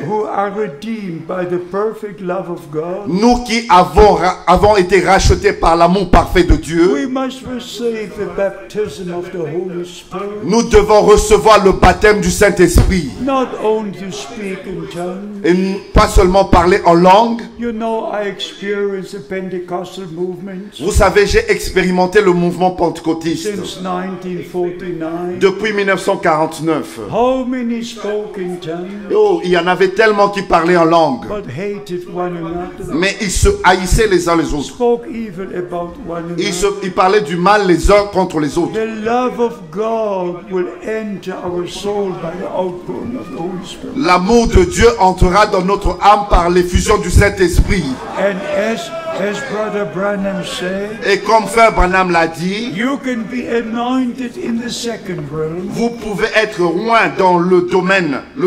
who are redeemed by the perfect love of God, Nous qui avons été rachetés par l'amour parfait de Dieu, we must receive the baptism of the Holy Spirit. nous devons recevoir le baptême du Saint-Esprit. Not only to speak in tongues. Et pas seulement parler en langue. You know, I experienced the Pentecostal movement Vous savez, j'ai expérimenté le mouvement pentecôtiste since 1949. depuis 1949. How many spoke in tongues, Oh, il y en avait tellement qui parlaient en langue, but hated one another, mais ils se haïssaient les uns les autres. spoke evil about one another. Ils parlaient du mal les uns contre les autres. The love of God will enter our soul by the outpouring of the Holy Spirit. L'amour de Dieu entrera dans notre âme par l'effusion du Saint-Esprit. And as Brother Branham said, Et comme Frère Branham l'a dit, you can be anointed in the second realm, vous pouvez être loin dans le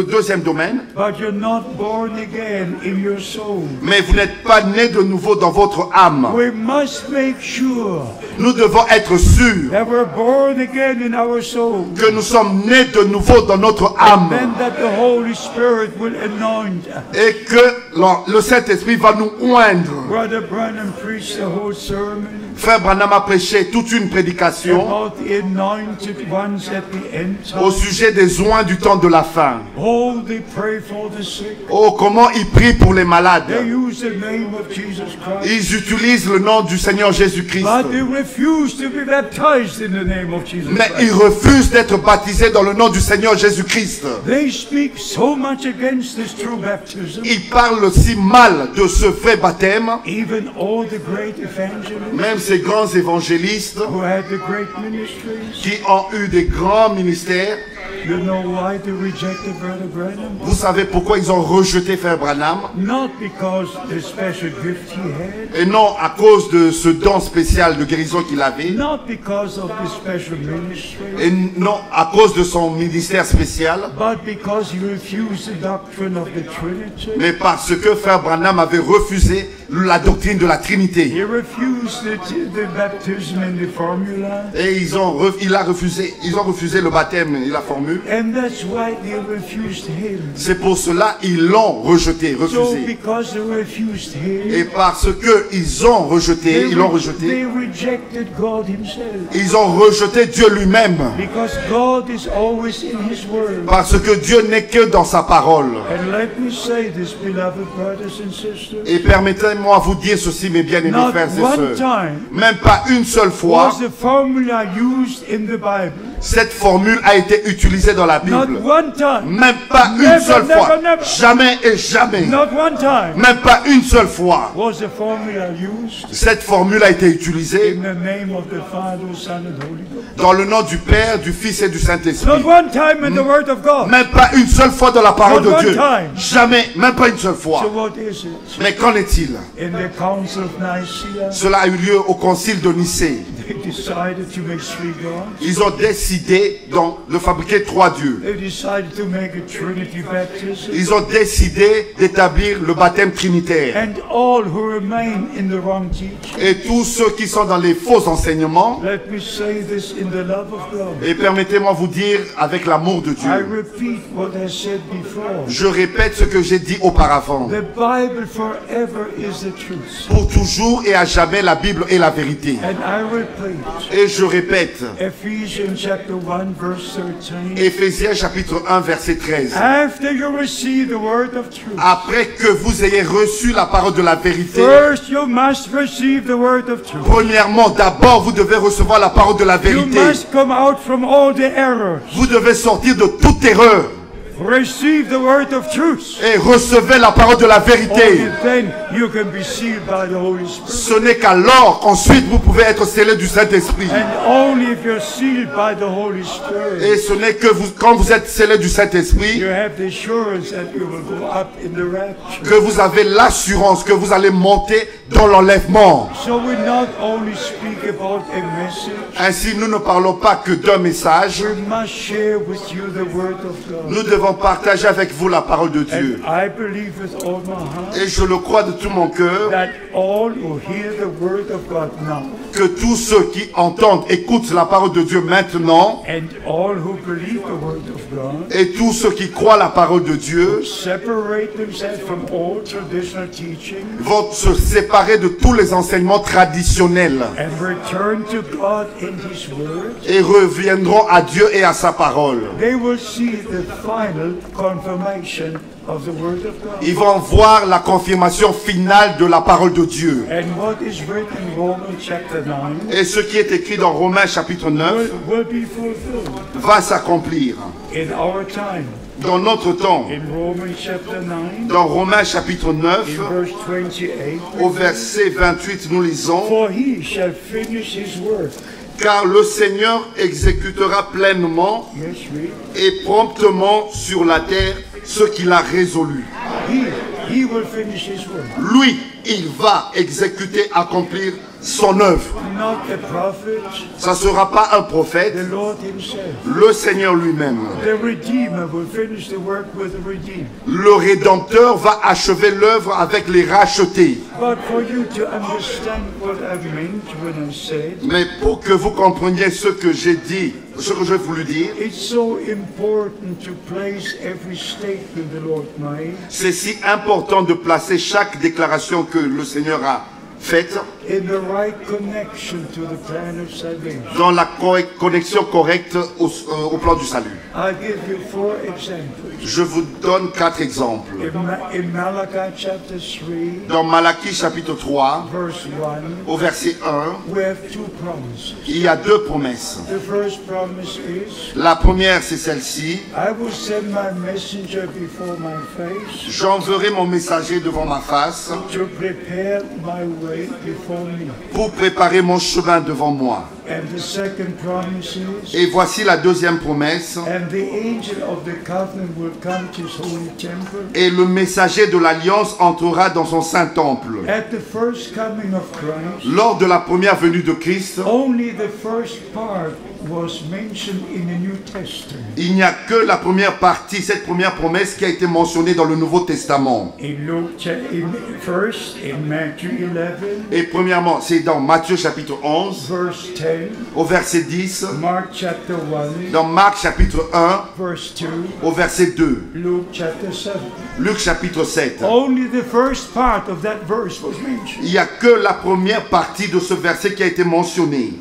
deuxième domaine, but you're not born again in your soul. mais vous n'êtes pas né de nouveau dans votre âme. We must make sure Nous devons être sûrs that we're born again in our soul, que nous sommes nés de nouveau dans notre âme and that the Holy Spirit will anoint us. et que le Saint-Esprit va nous oindre. Brother Branham preached the whole sermon Frère Branham a prêché toute une prédication about the anointed ones at the end au time. sujet des oints du temps de la fin. Oh, they pray for the sick. Oh, comment ils prient pour les malades. They use the name of Jesus Christ. Ils utilisent le nom du Seigneur Jésus-Christ. But they refuse to be baptized in the name of Jesus Mais ils Christ. refusent d'être baptisés dans le nom du Seigneur Jésus-Christ. They speak so much against this true baptism. Ils parlent si mal de ce vrai baptême. Even all the great evangelists Même ces grands évangélistes who had the great ministries. qui ont eu des grands ministères. You know why they rejected Brother Branham? Vous savez pourquoi ils ont rejeté Frère Branham? Not because the special gift he had. Et non à cause de ce don spécial de guérison qu'il avait. Not because of the special ministry. Et non à cause de son ministère spécial. But because he refused the doctrine of the Trinity. Mais parce que Frère Branham avait refusé la doctrine de la Trinité. He refused the baptism in the formula. Et ils ont refusé le baptême et la formule. And that's why they refused him. C'est pour cela ils l'ont rejeté, So refusé. because they refused Et him, parce que ils l'ont rejeté, they rejected God himself. ils ont rejeté Dieu lui-même. Because God is always in his word. Parce que Dieu n'est que dans sa parole. And let me say this, beloved brothers and sisters. Et permettez-moi vous dire ceci, mes bien-aimés Not frères et one sœurs. time Même pas une seule fois, was the formula used in the Bible. cette formule a été utilisée dans la Not Bible. one time. Même pas une Never, seule never, fois. never. Jamais et jamais. Not one time Même pas une seule fois. was the formula used Cette formule a été utilisée in the name of the Father, Son, and Holy Ghost. dans le nom du Père, du Fils et du Saint-Esprit. Not one time in the Word of God. Même pas une seule fois dans la parole Not de one Dieu. time. Jamais, même pas une seule fois. So what is it? Mais qu'en est-il? In the Council of Nicaea, Cela a eu lieu au concile de Nicée. they decided to make three gods. Ils ont décidé de fabriquer trois dieux. They decided to make a Trinity baptism. Ils ont décidé d'établir le baptême trinitaire. And all who remain in the wrong teaching. Et tous ceux qui sont dans les faux enseignements, Let me say this in the love of God. et permettez-moi vous dire avec l'amour de I Dieu, repeat what I said before. je répète ce que j'ai dit auparavant. The Bible forever is the truth. Pour toujours et à jamais, la Bible est la vérité. And I repeat, Et je répète, Ephesians chapter 1 verse 13. Éphésiens chapitre 1 verset 13. After you receive the word of truth, Après que vous ayez reçu la parole de la vérité, first you must receive the word of truth. premièrement, d'abord, vous devez recevoir la parole de la You vérité. must come out from all the errors. Vous devez sortir de toute erreur. receive the word of truth. et recevez la parole de la Only vérité. then you can be sealed by the Holy Spirit. Ce n'est qu'alors qu'ensuite vous pouvez être scellé du Saint-Esprit. And only if you're sealed by the Holy Spirit, Et ce n'est que vous, quand vous êtes scellé du Saint-Esprit, you have the assurance that you will go up in the rapture. que vous avez l'assurance que vous allez monter dans l'enlèvement. So we not only speak about a message, Ainsi, nous ne parlons pas que d'un message. we must share with you the word of God. Nous devons partager avec vous la parole de Dieu. And I believe with all my heart Et je le crois de tout mon cœur, that all who hear the word of God now que tous ceux qui entendent, écoutent la parole de Dieu maintenant, and all who believe the word of God et tous ceux qui croient la parole de Dieu, separate themselves from all traditional teaching vont se séparer de tous les enseignements traditionnels and return to God in His word. et reviendront à Dieu et à sa parole. They will see the final confirmation of the word of God. Ils vont voir la confirmation finale de la parole de Dieu. And what is written in Romans chapter 9 Et ce qui est écrit dans Romains chapitre 9 will be fulfilled va s'accomplir in our time. dans notre temps. In Romans chapter 9, Dans Romains chapitre 9, in verse 28, au verset 28, nous lisons: for he shall finish his work. Car le Seigneur exécutera pleinement Yes, read. et promptement sur la terre ce qu'il a résolu. He will finish his work. Lui, il va exécuter, accomplir son œuvre. Not the prophet, Ça ne sera pas un prophète, the Lord himself. le Seigneur lui-même. The Redeemer will finish the work with the redeemed. Le Rédempteur va achever l'œuvre avec les rachetés. But for you to understand what I meant when I said, Mais pour que vous compreniez ce que j'ai dit, ce que j'ai voulu dire, it's so important to place every statement the Lord made c'est si important de placer chaque déclaration que le Seigneur a faite in the right connection to the plan of salvation. dans la connexion correcte au plan du salut. I'll give you 4 examples. Je vous donne 4 exemples. In Malachi chapter 3, Dans Malachie chapitre 3, verse 1, au verset 1, we have 2 promises. il y a 2 promesses. The first promise is, La première, c'est celle-ci: I will send my messenger before my face j'enverrai mon messager devant ma face to prepare my way before me. pour préparer mon chemin devant moi. And the second promise is, Et voici la deuxième promesse: and the angel of the covenant will come to his holy temple. et le messager de l'alliance entrera dans son saint temple. At the first coming of Christ, Lors de la première venue de Christ, only the first part was mentioned in the New Testament. il n'y a que la première partie, cette première promesse qui a été mentionnée dans le Nouveau Testament. In Matthew 11, Et premièrement, c'est dans Matthieu chapitre 11, verse 10, au verset 10, Mark chapter 1, dans Marc chapitre 1, verse 2, au verset 2, Luke chapter 7. Luc chapitre 7. Only the first part of that verse was mentioned. Il n'y a que la première partie de ce verset qui a été mentionnée.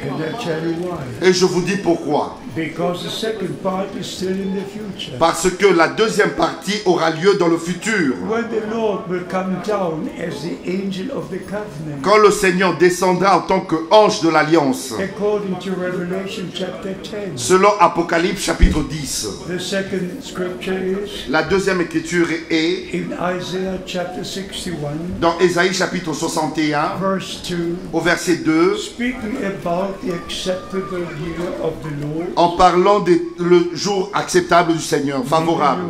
And I'll tell you why. Et je vous dis pourquoi. Because the second part is still in the future. Parce que la deuxième partie aura lieu dans le futur. When the Lord will come down as the angel of the covenant, Quand le Seigneur descendra en tant qu'ange de l'alliance. according to Revelation chapter 10. Selon Apocalypse chapitre 10. The second scripture is La deuxième écriture est in Isaiah chapter 61, dans Ésaïe chapitre 61, verse 2, au verset 2, speaking about the acceptable year of the Lord. en parlant le jour acceptable du Seigneur, favorable,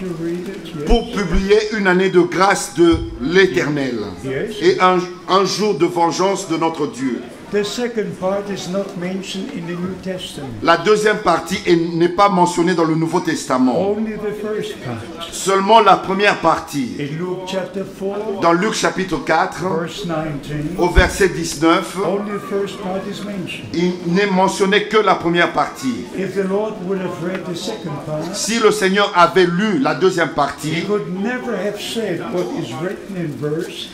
You read it, yes. pour publier une année de grâce de l'Éternel Yes. et un jour de vengeance de notre Dieu. The second part is not mentioned in the New Testament. La deuxième partie n'est pas mentionnée dans le Nouveau Testament. Only the first part. Seulement la première partie. In Luke chapter 4, Dans Luc chapitre 4, verse 19, au verset 19, only the first part is mentioned. il n'est mentionné que la première partie. If the Lord would have read the second part, Si le Seigneur avait lu la deuxième he partie, could never have said what is written in verse,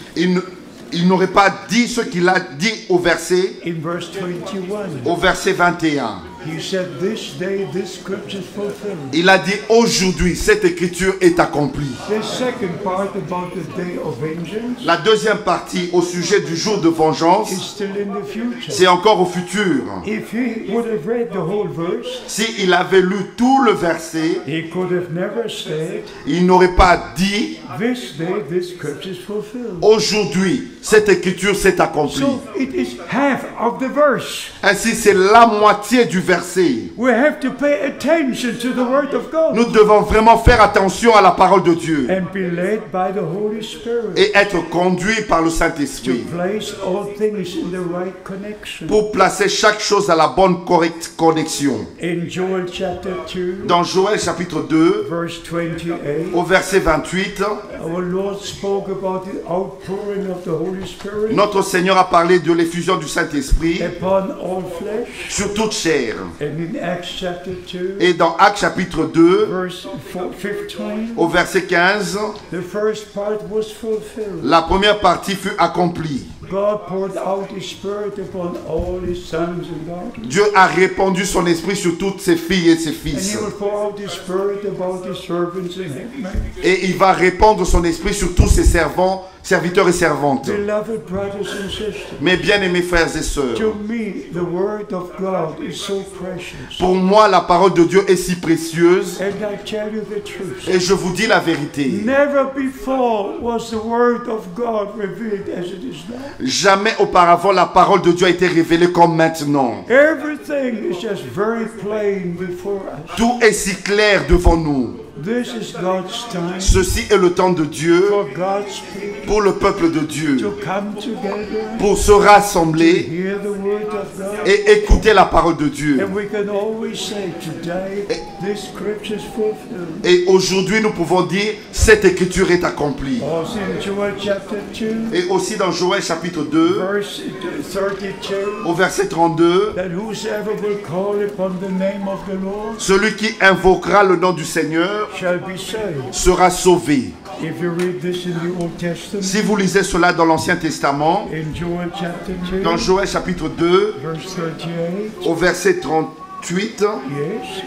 il n'aurait pas dit ce qu'il a dit au verset 21. au verset 21. He said, this day, this scripture is fulfilled. Il a dit aujourd'hui, cette écriture est accomplie. The second part about the day of vengeance La deuxième partie au sujet du jour de vengeance, is still in the future. c'est encore au futur. If he would have read the whole verse, S'il avait lu tout le verset, he could have never said, il n'aurait pas dit this day, this scripture is fulfilled. aujourd'hui, cette écriture s'est accomplie. So it is half of the verse. Ainsi, c'est la moitié du verset. We have to pay attention to the word of God Nous devons vraiment faire attention à la parole de Dieu and be led by the Holy Spirit et être conduit par le to Saint-Esprit place all things in the right connection. pour placer chaque chose à la bonne correcte connexion. In Joel chapter 2, Dans Joël chapitre 2, verse 28, au verset 28, our Lord spoke about the outpouring of the Holy Spirit notre Seigneur a parlé de l'effusion du Saint-Esprit upon all flesh. sur toute chair. And in Acts chapter 2, Et dans Actes chapitre 2, verse 15, au verset 15, the first part was fulfilled. la première partie fut accomplie. God poured out His Spirit upon all His sons and daughters. Dieu a répandu son esprit sur toutes ses filles et ses And fils. He will pour out His Spirit about His servants and handmaids. Et il va répandre son esprit sur tous ses servants, serviteurs et servantes. Beloved brothers and sisters, Mes bien-aimés frères et sœurs, to me the Word of God is so precious. pour moi la parole de Dieu est si précieuse And I tell you the truth. et je vous dis la vérité. Never before was the Word of God revealed as it is now. Jamais auparavant la parole de Dieu a été révélée comme maintenant. Everything is just very plain before us. Tout est si clair devant nous. This is God's time Ceci est le temps de Dieu for God's people pour le peuple de Dieu, to come together, pour se rassembler hear the Word of God. et écouter la parole de Dieu. And we can always say today, this scripture is fulfilled. Et aujourd'hui, nous pouvons dire, cette écriture est accomplie. Also in Joel chapter 2, Et aussi dans Joël chapitre 2, verse 32, au verset 32, that whosoever will call upon the name of the Lord celui qui invoquera le nom du Seigneur shall be saved. sera sauvé. If you read this in the Old Testament, Si vous lisez cela dans l'Ancien Testament, in Joel chapter 2, dans Joël chapitre 2, verse 38, au verset 38, yes,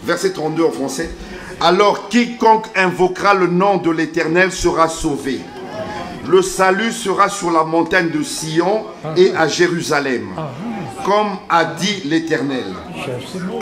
verset 32 en français, alors quiconque invoquera le nom de l'Éternel sera sauvé. Le salut sera sur la montagne de Sion et à Jérusalem, comme a dit l'Éternel. just a moment.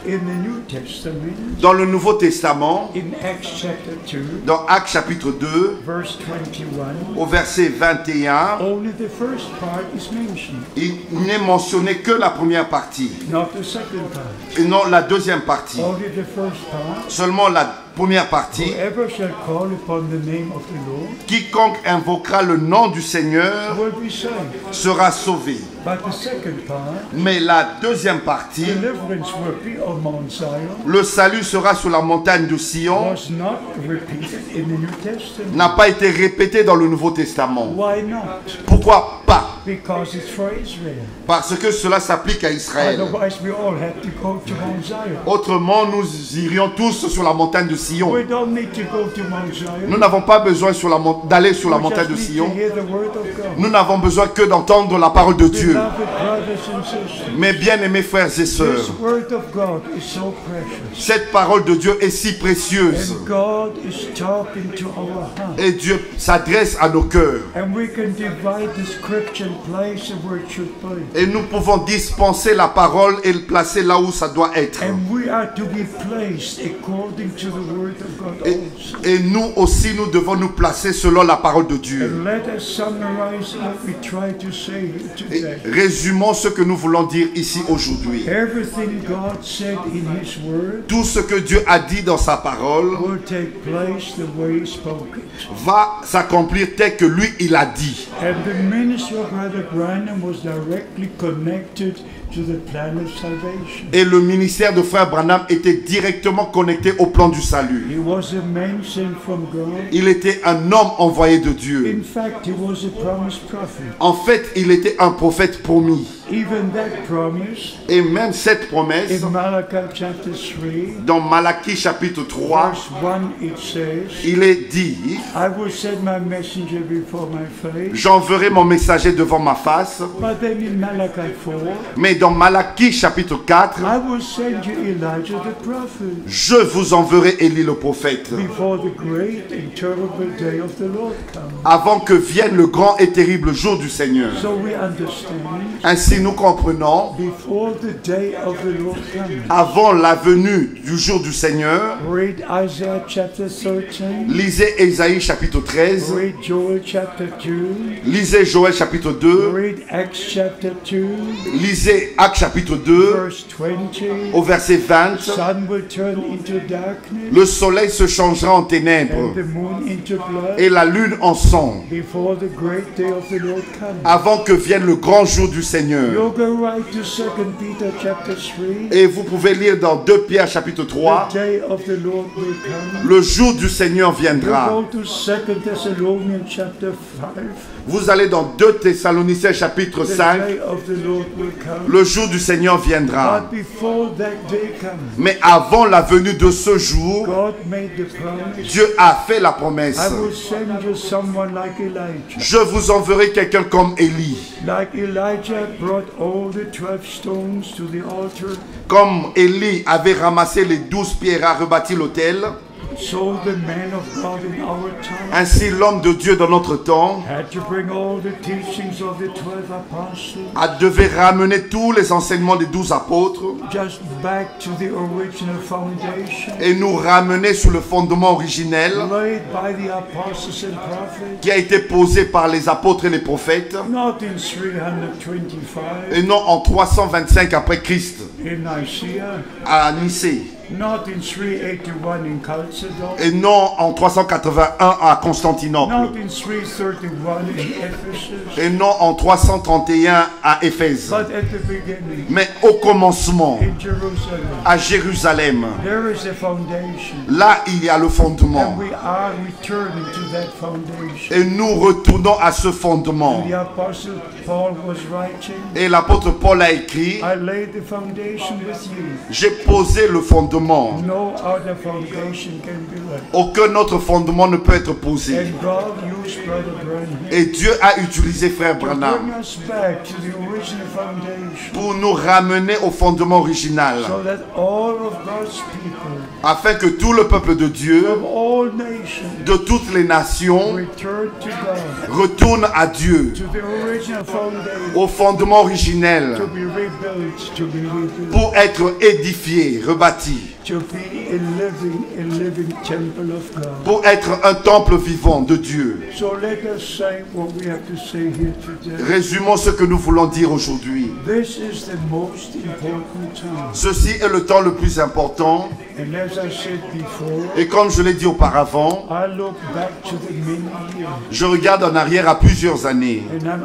In the New Testament, Dans le Nouveau Testament, in Acts chapter 2, dans Actes chapitre 2, verse 21, au verset 21, only the first part is mentioned, il n'est mentionné que la première partie, not the second part. et non la deuxième partie. Only the first part. Seulement la première partie, Whoever shall call upon the name of the Lord quiconque invoquera le nom du Seigneur will be saved. sera sauvé. But the second part, Mais la deuxième partie, deliverance will be on Mount Zion, le salut sera sur la montagne de Sion, was not repeated in the New Testament. n'a pas été répété dans le Nouveau Testament. Why not? Pourquoi pas? Because it's for Israel. Parce que cela s'applique à Israël. Otherwise, we all have to go to Mount Zion. Autrement, nous irions tous sur la montagne de Sion. We don't need to go to Mount Zion. Nous n'avons pas besoin d'aller sur la We montagne just de need to Sion. hear the word of God. Nous n'avons besoin que d'entendre la parole de Dieu. Beloved brothers and sisters, Mes bien-aimés frères et this sœurs, word of God is so precious. cette parole de Dieu est si précieuse. And God is talking to our heart. Et Dieu s'adresse à nos cœurs. And we can divide the scripture and place it where it should be. Et nous pouvons dispenser la parole et le placer là où ça doit être. And we are to be placed according to the word of God also. Et nous aussi, nous devons nous placer selon la parole de Dieu. And let us summarize what we try to say Et today. résumons ce que nous voulons dire ici aujourd'hui. Everything God said in His word Tout ce que Dieu a dit dans sa parole will take place the way He spoke it. va s'accomplir tel que lui, il a dit. And the ministry of Brother Branham was directly connected to the plan of salvation. Et le ministère de Frère Branham était directement connecté au plan du salut. He was a man sent from God. Il était un homme envoyé de Dieu. In fact, he was a promised prophet. En fait, il était un prophète promis. Even that promise Et même cette promesse, in Malachi chapter 3, dans Malachie chapitre 3, verse 1, it says, il est dit, I will send my messenger before my face. j'enverrai mon messager devant ma face. But then in Malachi 4, Mais dans Malachie chapitre 4, I will send you Elijah the prophet je vous enverrai Élie le prophète, before the great and terrible day of the Lord comes. avant que vienne le grand et terrible jour du Seigneur. So we understand, Ainsi nous comprenons, before the day of the Lord comes. avant la venue du jour du Seigneur, Read Isaiah chapter 13. lisez Ésaïe chapitre 13, Read Joel chapter 2. lisez Joël chapitre 2, Read Acts chapter 2, lisez Actes chapitre 2, verse 20. au verset 20, Sun will turn into darkness le soleil se changera en ténèbres and the moon into blood et la lune en sang, before the great day of the Lord comes. avant que vienne le grand jour du Seigneur. You'll go right to 2 Peter chapter 3. Et vous pouvez lire dans 2 Pierre chapitre 3, The day of the Lord will come. le jour du Seigneur You viendra. go to 2 Thessalonians chapter 5. Vous allez dans 2 Thessaloniciens chapitre The 5, day of the Lord will come. le jour du Seigneur viendra. But before that day comes, Mais avant la venue de ce jour, God made the promise. Dieu a fait la promesse. I will send you someone like Elijah. Je vous enverrai quelqu'un comme Élie. Like Elijah brought all the 12 stones to the altar, Comme Élie avait ramassé les 12 pierres à rebâtir l'autel, so the man of God in our time ainsi l'homme de Dieu dans notre temps had to bring all the teachings of the 12 apostles devait ramener tous les enseignements des 12 apôtres just back to the original foundation et nous ramener sur le fondement originel laid by the apostles and prophets, qui a été posé par les apôtres et les prophètes, not in 325 et non en 325 après Christ in Nicaea, à Nicée, not in 381 in Chalcedon, et non en 381 à Constantinople, not in 331 in Ephesus, et non en 331 à Éphèse, but at the beginning mais au commencement in Jerusalem. à Jérusalem. There is a foundation, Là, il y a le fondement. and we are returning to that foundation. Et nous retournons à ce fondement. The apostle Paul was writing, Et l'apôtre Paul a écrit, I laid the foundation with you. j'ai posé le fondement. No other foundation can be laid. Aucun autre fondement ne peut être posé. And God used Brother Branham Et Dieu a utilisé frère to Branham bring us back to the original foundation, pour nous ramener au fondement original, so that all of God's people afin que tout le peuple de Dieu, of all nations de toutes les nations, return to God, retourne à Dieu, to the original foundation, au fondement originel, to be rebuilt, to be rebuilt, pour être édifié, rebâti, to be a living temple of God. pour être un temple vivant de Dieu. So let us say what we have to say here today. Résumons ce que nous voulons dire aujourd'hui. This is the most important time. Ceci est le temps le plus important, And as I said before, et comme je l'ai dit auparavant, I look back to the many years, je regarde en arrière à plusieurs années, and I'm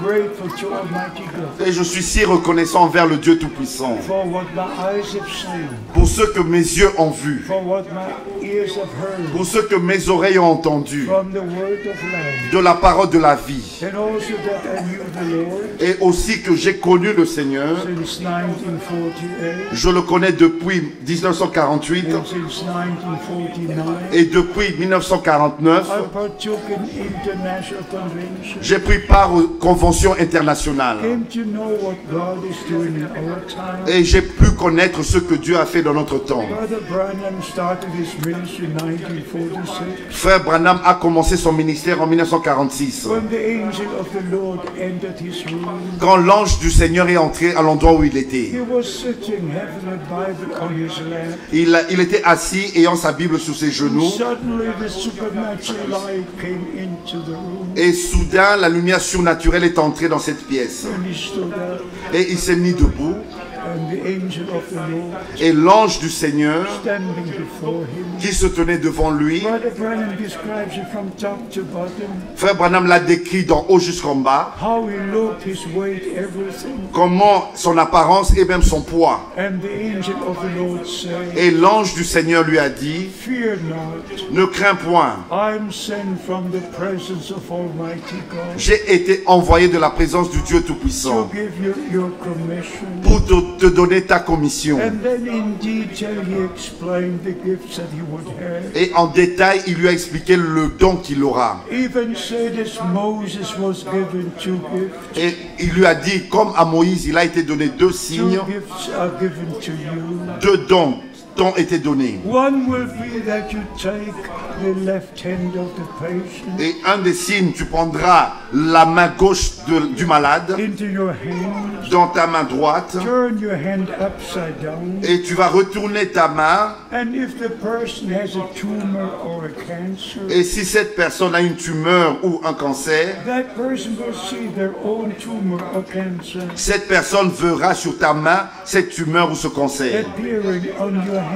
grateful to Almighty God et je suis si reconnaissant envers le Dieu Tout-Puissant for what my eyes have seen, pour ce que mes yeux ont vu, for what my ears have heard, pour ce que mes oreilles ont entendu from the word of life, de la parole de la vie, and also that I knew the Lord et aussi que j'ai connu le Seigneur. since 1948, Je le connais depuis 1948 and since 1949. et depuis 1949, I partook in international conventions, j'ai pris part aux conventions internationales came to know what God is doing in our time. et j'ai pu connaître ce que Dieu a fait dans notre temps. Brother Branham started his ministry in 1946 Frère Branham a commencé son ministère en 1946, when the angel of the Lord entered his room. quand l'ange du Seigneur est entré à l'endroit où il He était. was sitting, having a Bible on his lap. Il était assis ayant sa Bible sous ses genoux Suddenly the supernatural light came into the room, et soudain la lumière surnaturelle est entrée dans cette pièce and he stood up et il s'est mis debout and and the angel of the Lord et l'ange du Seigneur standing before him. qui se tenait devant lui. Brother Branham describes it from top to bottom, Frère Branham l'a décrit d'en haut jusqu'en bas, how he looked, his weight, everything. comment son apparence et même son poids. And the angel of the Lord said, Et l'ange du Seigneur lui a dit, fear not, ne crains point, I'm sent from the presence of Almighty God j'ai été envoyé de la présence du Dieu to Tout-Puissant give you your commission. pour te donner ta commission. And then in detail he explained the gifts that he would have. Et en détail, il lui a expliqué le don qu'il aura. Even said as Moses was given 2 gifts, Et il lui a dit, comme à Moïse, il a été donné 2 signes, 2 gifts are given to you. 2 dons t'ont été donnés. One will be that you take the left hand of the patient Et un des signes, tu prendras la main gauche du malade into your hand, dans ta main droite turn your hand upside down, et tu vas retourner ta main. and if the person has a tumor or a cancer, Et si cette personne a une tumeur ou un cancer, that person will see their own tumor or cancer cette personne verra sur ta main cette tumeur ou ce cancer appearing on your hand,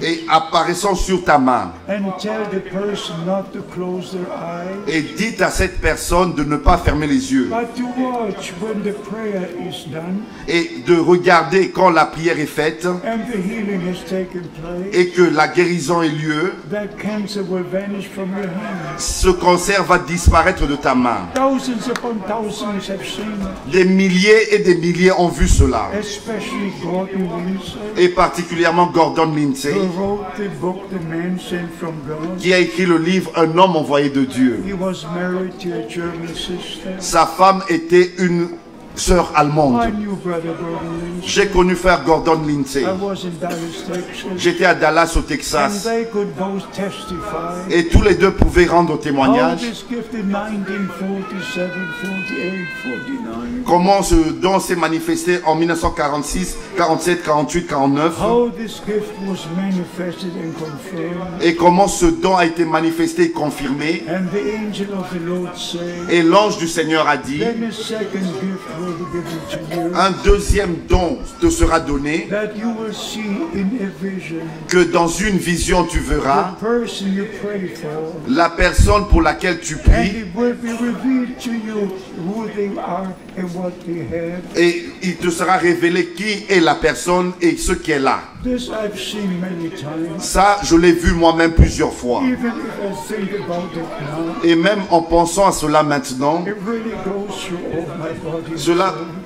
et apparaissant sur ta main. and tell the person not to close their eyes, Et dites à cette personne de ne pas fermer les yeux but to watch when the prayer is done et de regarder quand la prière est faite and the healing has taken place. et que la guérison ait lieu. That cancer will vanish from your hand. Ce cancer va disparaître de ta main. Thousands upon thousands have seen it, Des milliers et des milliers ont vu cela. especially Gordon Lindsay, Et particulièrement Gordon Lindsay, who wrote the book The Man Sent from God. qui a écrit le livre Un homme envoyé de Dieu. He was married to a German sister. Sa femme était une sœur I allemande. knew Brother Gordon Lindsay. J'ai connu frère Gordon Lindsay. I was in Dallas, Texas, J'étais à Dallas au and Texas. they could both testify Et tous les deux pouvaient rendre how témoignage this gift in 1947, 48, 49, comment ce don s'est manifesté en 1946, 47, 48, 49 how this gift was manifested and confirmed. et comment ce don a été manifesté et confirmé. And the angel of the Lord said, Et l'ange du Seigneur a dit, then a second gift will be given to you, un deuxième don te sera donné, that you will see in a vision que dans une vision tu verras the person you pray for, la personne pour laquelle tu and pries it will be revealed to you who they are and what they have. et il te sera révélé qui est la personne et ce qu'elle a. This I've seen many times. Ça, je l'ai vu moi-même plusieurs fois. Even if I think about it now, Et même en pensant à cela maintenant, it really goes through all my body.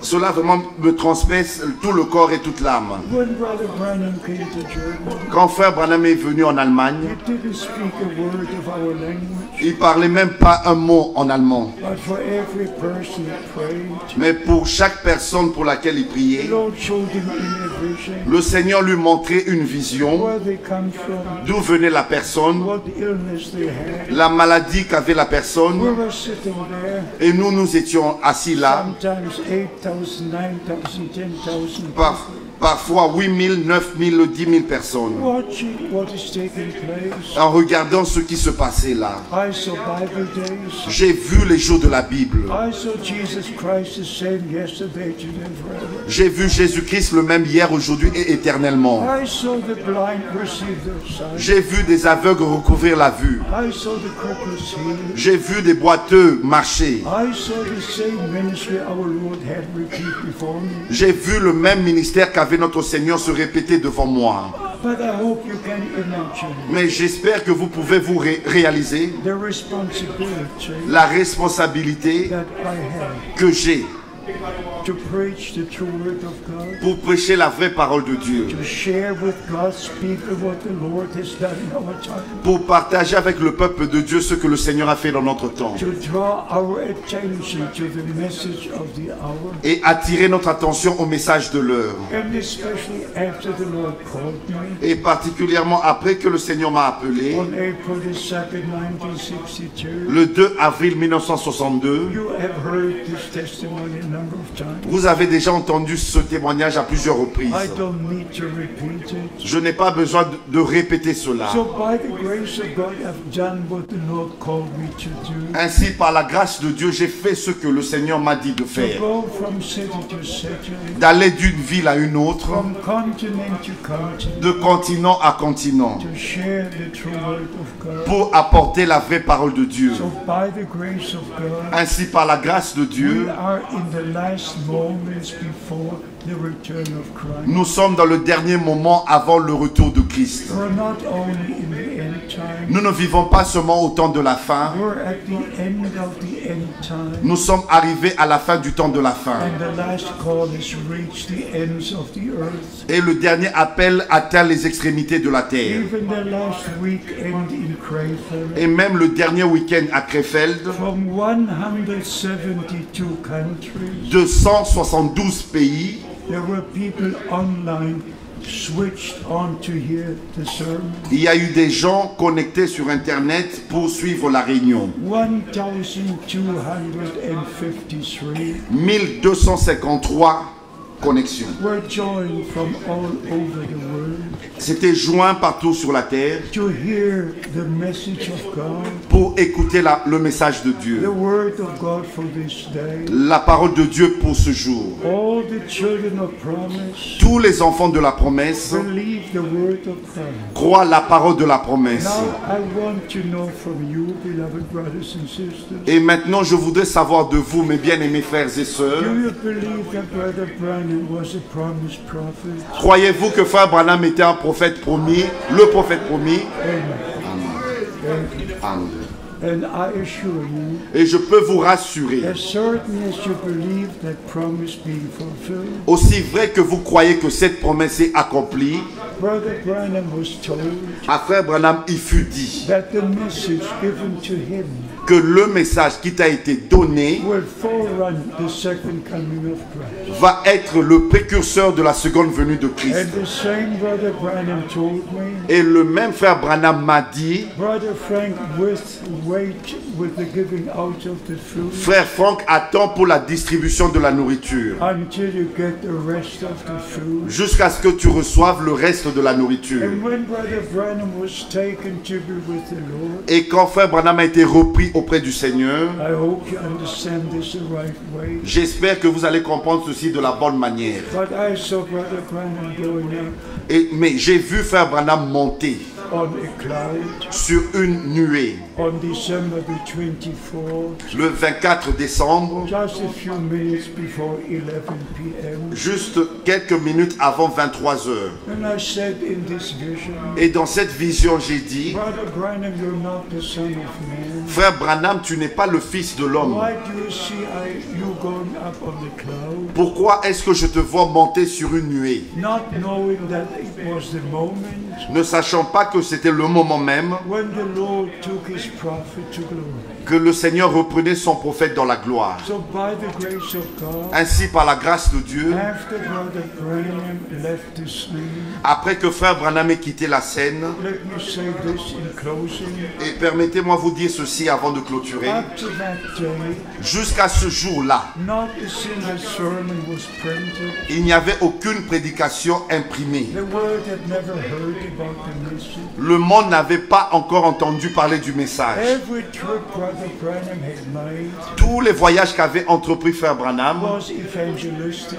cela vraiment me transperce tout le corps et toute l'âme. When Brother Branham came to Germany, Quand frère Branham est venu en Allemagne, he didn't speak a word of our language, il parlait même pas un mot en allemand. but for every person he prayed, Mais pour chaque personne pour laquelle il the priait, Lord showed him in a vision le Seigneur lui montrait une vision where they come from, d'où venait la personne, what illness they had. la maladie qu'avait la We personne, were sitting there, et nous étions assis là, sometimes 8,000, 9,000, 10,000 parfois 8 000, 9 000, 10 000 personnes, watching what is taking place. en regardant ce qui se passait là. I saw Bible days. J'ai vu les jours de la Bible. I saw Jesus Christ the same yesterday, today, and forever. J'ai vu Jésus-Christ le même hier, aujourd'hui et éternellement. I saw the blind receive their sight. J'ai vu des aveugles recouvrir la vue. I saw the cripples healed. J'ai vu des boiteux marcher. I saw the same ministry our Lord had repeat before me. J'ai vu le même ministère qu'avait notre Seigneur se répéter devant moi. But I hope you can imagine Mais j'espère que vous pouvez vous réaliser the responsibility la responsabilité that I have que j'ai to preach the true word of God, pour prêcher la vraie parole de Dieu, to share with God's people what the Lord has done in our time, pour partager avec le peuple de Dieu ce que le Seigneur a fait dans notre temps to draw our attention to the message of the hour, et attirer notre attention au message de l'heure. and especially after the Lord called me Et particulièrement après que le Seigneur m'a appelé, on April the 2nd, 1962. le 2 avril 1962, You have heard this testimony a number of times. Vous avez déjà entendu ce témoignage à plusieurs reprises. I don't need to repeat it. Je n'ai pas besoin de répéter cela. So by the grace of God, I've done what the Lord called me to do. Ainsi, par la grâce de Dieu, j'ai fait ce que le Seigneur m'a dit de To faire. go from city to city, D'aller d'une ville à une autre, from continent to continent, de continent à continent, to share the true word of God. pour apporter la vraie parole de Dieu. So by the grace of God, Ainsi, par la grâce de we Dieu, are in the last moments before the return of Christ. nous sommes dans le dernier moment avant le retour de Christ. We're not only in the end time, Nous ne vivons pas seulement au temps de la fin, we're at the end of the end time. nous sommes arrivés à la fin du temps de la fin. And the last call has reached the ends of the earth. Et le dernier appel atteint les extrémités de la terre. Even the last weekend in Krefeld, Et même le dernier week-end à Krefeld, from 172 countries, de 172 pays, there were people online switched on to hear the sermon. il y a eu des gens connectés sur Internet pour suivre la réunion. 1,253 1253 connexions. were joined from all over the world C'était joint partout sur la terre to hear the message of God, pour écouter le message de the Dieu. word of God for this day. La parole de Dieu pour ce jour. All the children of promise Tous les enfants de la promesse believe the word of God. croient la parole de la promesse. Now I want to know from you, beloved brothers and sisters, Et maintenant, je voudrais savoir de vous, mes bien-aimés frères et sœurs, do you believe that Brother Branham was a promised prophet? croyez-vous que Frère Branham était un prophète promis, le prophète promis? Amen. And I assure you, Et je peux vous rassurer, as certain as you believe that promise being fulfilled, aussi vrai que vous croyez que cette promesse est accomplie, Brother Branham was told à Frère Branham, il fut dit that the message given to him que le message qui t'a été donné will forerun the second coming of Christ. va être le précurseur de la seconde venue de Christ. And the same Brother Branham told me, Et le même Frère Branham m'a dit, Brother Frank, wait with the giving out of the food Frère Franck, attends pour la distribution de la nourriture, until you get the rest of the food. jusqu'à ce que tu reçoives le reste de la nourriture. And when Brother Branham was taken to be with the Lord, Et quand Frère Branham a été repris auprès du Seigneur, I hope you understand this the right way. j'espère que vous allez comprendre ceci de la bonne manière. But I saw Brother Branham going up Mais j'ai vu Frère Branham monter on a cloud sur une nuée on December the 24th, le 24 décembre, just a few minutes before 11 p.m. juste quelques minutes avant 23 heures. And I said in this vision, Et dans cette vision, j'ai dit, Brother Branham, you're not the son of man. Frère Branham, tu n'es pas le fils de l'homme. Why do you see you going up on the cloud? Pourquoi est-ce que je te vois monter sur une nuée? Not knowing that it was the moment Ne sachant pas que c'était le moment même when the Lord took his prophet to glory. que le Seigneur reprenait son prophète dans la gloire. So by the grace of God, Ainsi, par la grâce de Dieu, after Brother Branham left the scene, après que Frère Branham ait quitté la scène, let me say this in closing. et permettez-moi vous dire ceci avant de clôturer, Up to that day, jusqu'à ce jour-là, not a single sermon was printed. il n'y avait aucune prédication imprimée. The world had never heard about the message. Le monde n'avait pas encore entendu parler du message. Every trip Brother Branham had made Tous les voyages qu'avait entrepris Frère Branham, was evangelistic.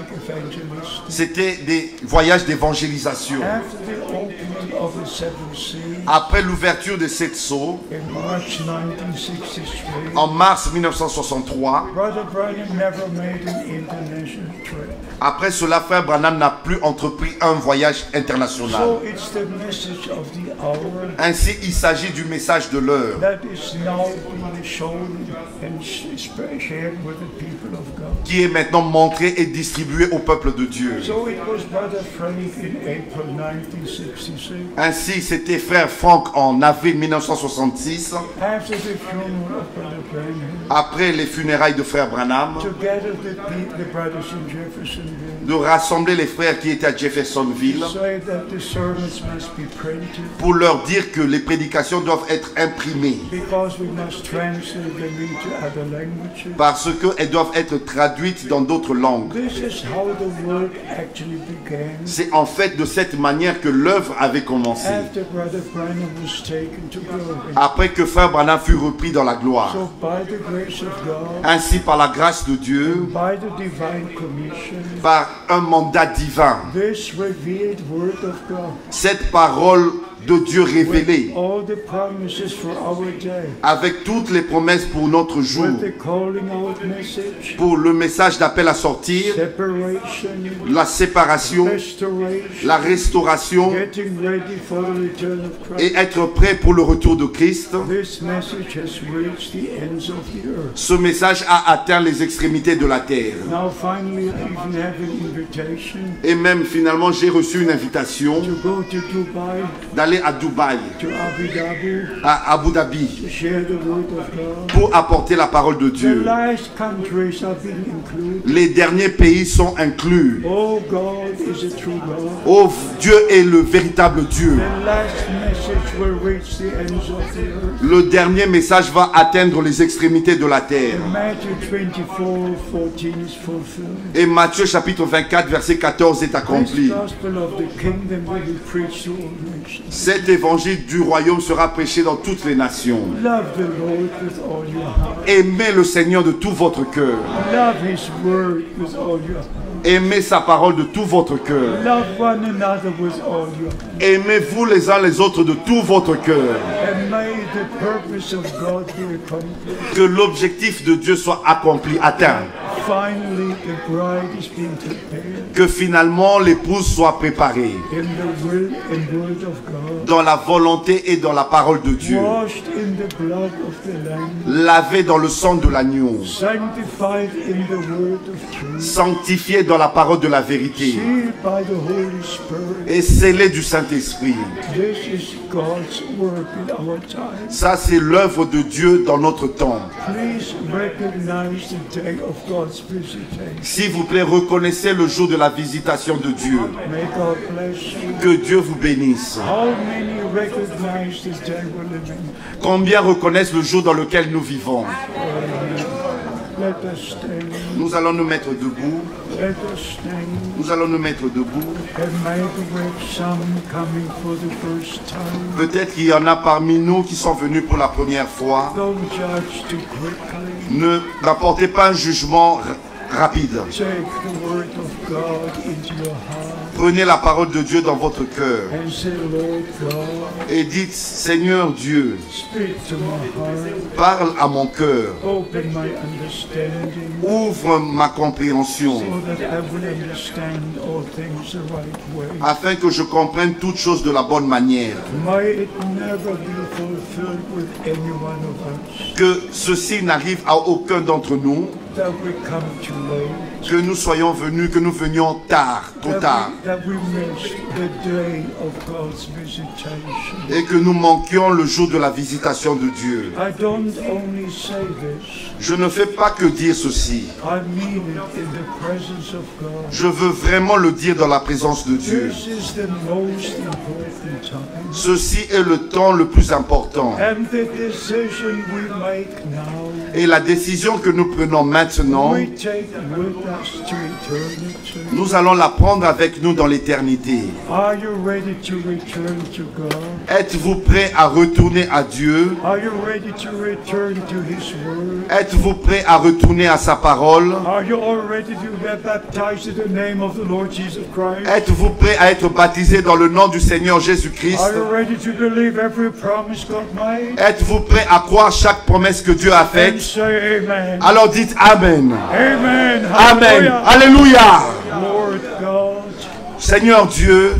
c'était des voyages d'évangélisation. After the opening of the seven seas Après l'ouverture de cette sceaux, in March 1963, en mars 1963, Brother Branham never made an international trip. après cela, Frère Branham n'a plus entrepris un voyage international. So it's the message of the hour Ainsi, il s'agit du message de l'heure that is now being shown and shared with the people of God. qui est maintenant montré et distribué au peuple de Dieu. So it was Brother Frank in April 1966 Ainsi, c'était frère Frank en avril 1966, after the funeral of Brother Branham, après les funérailles de frère Branham, to gather the brothers in Jeffersonville, de rassembler les frères qui étaient à Jeffersonville say that the sermons must be printed pour leur dire que les prédications doivent être imprimées because we must translate them into other languages. parce qu'elles doivent être traduites dans d'autres langues. This is how the work actually began. C'est en fait de cette manière que l'œuvre avait commencé, After Brother Branham was taken to glory. après que frère Branham fut repris dans la gloire. So by the grace of God, Ainsi, par la grâce de Dieu, by the divine commission, par un mandat divin, this revealed word of God, cette parole de Dieu révélée, all the promises for our day, avec toutes les promesses pour notre jour, with the calling out message, pour le message d'appel à sortir, separation, la séparation, restoration, la restauration getting ready for the return of Christ. et être prêt pour le retour de Christ. This message has reached the ends of the earth. Ce message a atteint les extrémités de la terre. Now finally I even have an invitation Et même finalement, j'ai reçu une invitation to go to Dubai, d'aller à Dubaï, to Abu Dhabi, à Abu Dhabi, to share the word of God. pour apporter la parole de The Dieu. last countries have been included. Les derniers pays sont inclus. Oh, God is a true God. Oh, Dieu est le véritable Dieu. The last message will reach the ends of the earth. Le dernier message va atteindre les extrémités de la terre. Matthew 24:14 is fulfilled. Et Matthieu chapitre 24 verset 14 est This accompli. gospel of the kingdom will be preached to all nations. Cet évangile du royaume sera prêché dans toutes les nations. Love the Lord with all your heart. Aimez le Seigneur de tout votre cœur. Love His word with all your heart. Aimez sa parole de tout votre cœur. Love one another with all your heart. Aimez-vous les uns les autres de tout votre cœur. And may the purpose of God be accomplished. Que l'objectif de Dieu soit accompli, atteint. Finally, the bride is being prepared Que finalement l'épouse soit préparée in the will and word of God, dans la volonté et dans la parole de Dieu. washed in the blood of the Lamb, Lavée dans le sang de l'agneau. sanctified in the word of truth, Sanctifiée dans la parole de la vérité. sealed by the Holy Spirit. Et scellée du Saint-Esprit. This is God's work in our time. Ça, c'est l'œuvre de Dieu dans notre temps. Please recognize the day of God's visitation. S'il vous plaît, reconnaissez le jour de la visitation de Dieu. May God bless you. Que Dieu vous bénisse. How many recognize the day we're living? Combien reconnaissent le jour dans lequel nous vivons? Let us stand. Nous allons nous mettre debout. Let us stand. Nous allons nous mettre debout. And maybe with some coming for the first time. Peut-être qu'il y en a parmi nous qui sont venus pour la première fois. Don't judge too quickly. N'apportez pas un jugement rapide. Take the word of God into your heart Prenez la parole de Dieu dans votre cœur and say, Lord God, et dites, Seigneur Dieu, speak to my heart. parle à mon cœur, Open my understanding ouvre ma compréhension, so that I will understand all things the right way. afin que je comprenne toutes choses de la bonne manière. May it never be fulfilled with any one of us. Que ceci n'arrive à aucun d'entre nous, That we come too late. que nous soyons venus, que nous venions tard, trop tard, That we miss the day of God's visitation. et que nous manquions le jour de la visitation de Dieu. I don't only say this, Je ne fais pas que dire ceci. I mean it in the presence of God. Je veux vraiment le dire dans la présence de Dieu. This is the most important time. Ceci est le temps le plus important. And the decision we make now, Et la décision que nous prenons maintenant, we take with us to eternity. nous allons la prendre avec nous dans l'éternité. Are you ready to return to God? Êtes-vous prêt à retourner à Dieu? Are you ready to return to His Word? Êtes-vous prêt à retourner à sa parole? Are you all ready to get baptized in the name of the Lord Jesus Christ? Êtes-vous prêt à être baptisé dans le nom du Seigneur Jésus-Christ? Are you ready to believe every promise God made? Êtes-vous prêt à croire chaque promesse que Dieu a And faite? say amen. Alors dites Amen. Amen. Amen. Hallelujah. Alléluia. Lord God, Seigneur Dieu,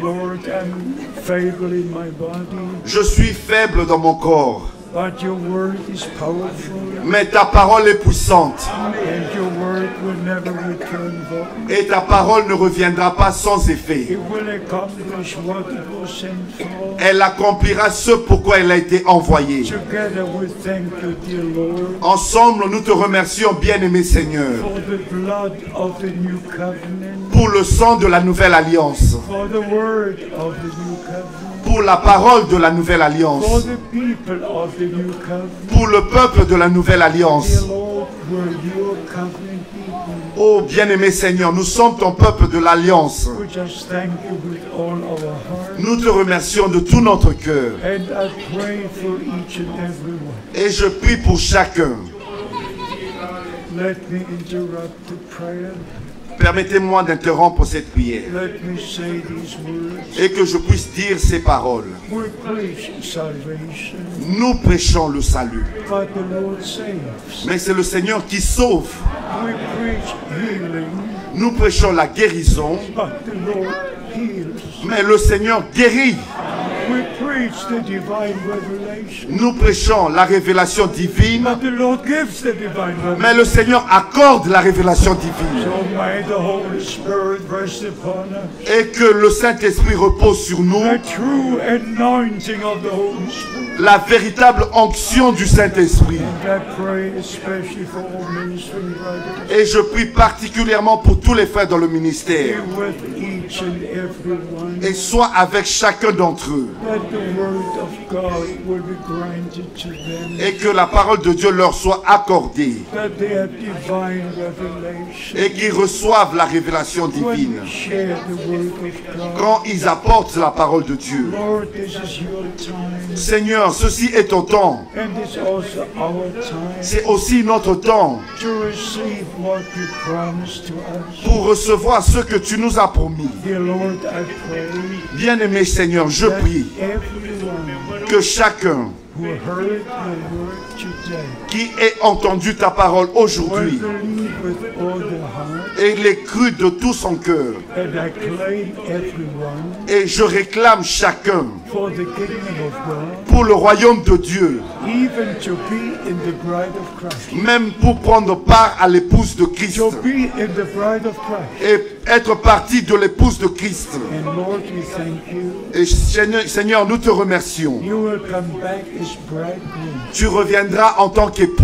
Lord, I'm feeble in my body. je suis faible dans mon corps. But your word is powerful, Mais ta parole est puissante. and your word will never return void. Et ta parole ne reviendra pas sans effet. It will accomplish what it was sent for. Elle accomplira ce pourquoi elle a été envoyée. Together we thank you, dear Lord, Ensemble, nous te remercions, bien-aimé Seigneur, for the blood of the new covenant, pour le sang de la nouvelle alliance, for the word of the new covenant, pour la parole de la nouvelle for alliance, the people of the new covenant. pour le peuple de la nouvelle Dear alliance. Lord, we're your covenant people. Oh, bien-aimé Seigneur, nous sommes ton peuple de l'alliance. We just thank you with all our heart. Nous te remercions de tout notre cœur. And I pray for each and every one. Et je prie pour chacun. Let me interrupt the prayer. Permettez-moi d'interrompre cette prière Let me say these words. et que je puisse dire ces paroles. We preach salvation, Nous prêchons le salut, but the Lord saves. mais c'est le Seigneur qui sauve. We preach healing, Nous prêchons la guérison, but the Lord heals. mais le Seigneur guérit. We preach the divine revelation, Nous prêchons la révélation divine, but the Lord gives the divine revelation. mais le Seigneur accorde la révélation divine. So may the Holy Spirit rest upon us. Et que le Saint-Esprit repose sur nous, The true anointing of the Holy Spirit. la véritable onction du Saint-Esprit. And I pray especially for all ministry brothers. Et je prie particulièrement pour tous les frères dans le ministère. Be with each and every one. Et sois avec chacun d'entre eux. That the word of God will be granted to them. Et que la parole de Dieu leur soit accordée. That they have divine revelation. Et qu'ils reçoivent la révélation When divine. we share the word of God. Quand ils apportent la parole de Dieu. Lord, this is your time. Seigneur, ceci est ton temps. And it's also our time C'est aussi notre temps to receive what you promised to us. pour recevoir ce que tu nous as promis. Dear Lord, I pray Bien-aimé Seigneur, je that prie everyone que chacun who heard the word today qui ait entendu ta parole will aujourd'hui believe with all their heart, et l'ait cru de tout son cœur. and I claim everyone Et je réclame chacun for the kingdom of God, pour le royaume de Dieu, even to be in the bride of Christ. même pour prendre part à l'épouse de Christ To be in the bride of Christ. et être partie de l'épouse de Christ. And Lord, we thank you. Et Seigneur, nous te remercions. You will come back as bridegroom Tu reviendras en tant qu'époux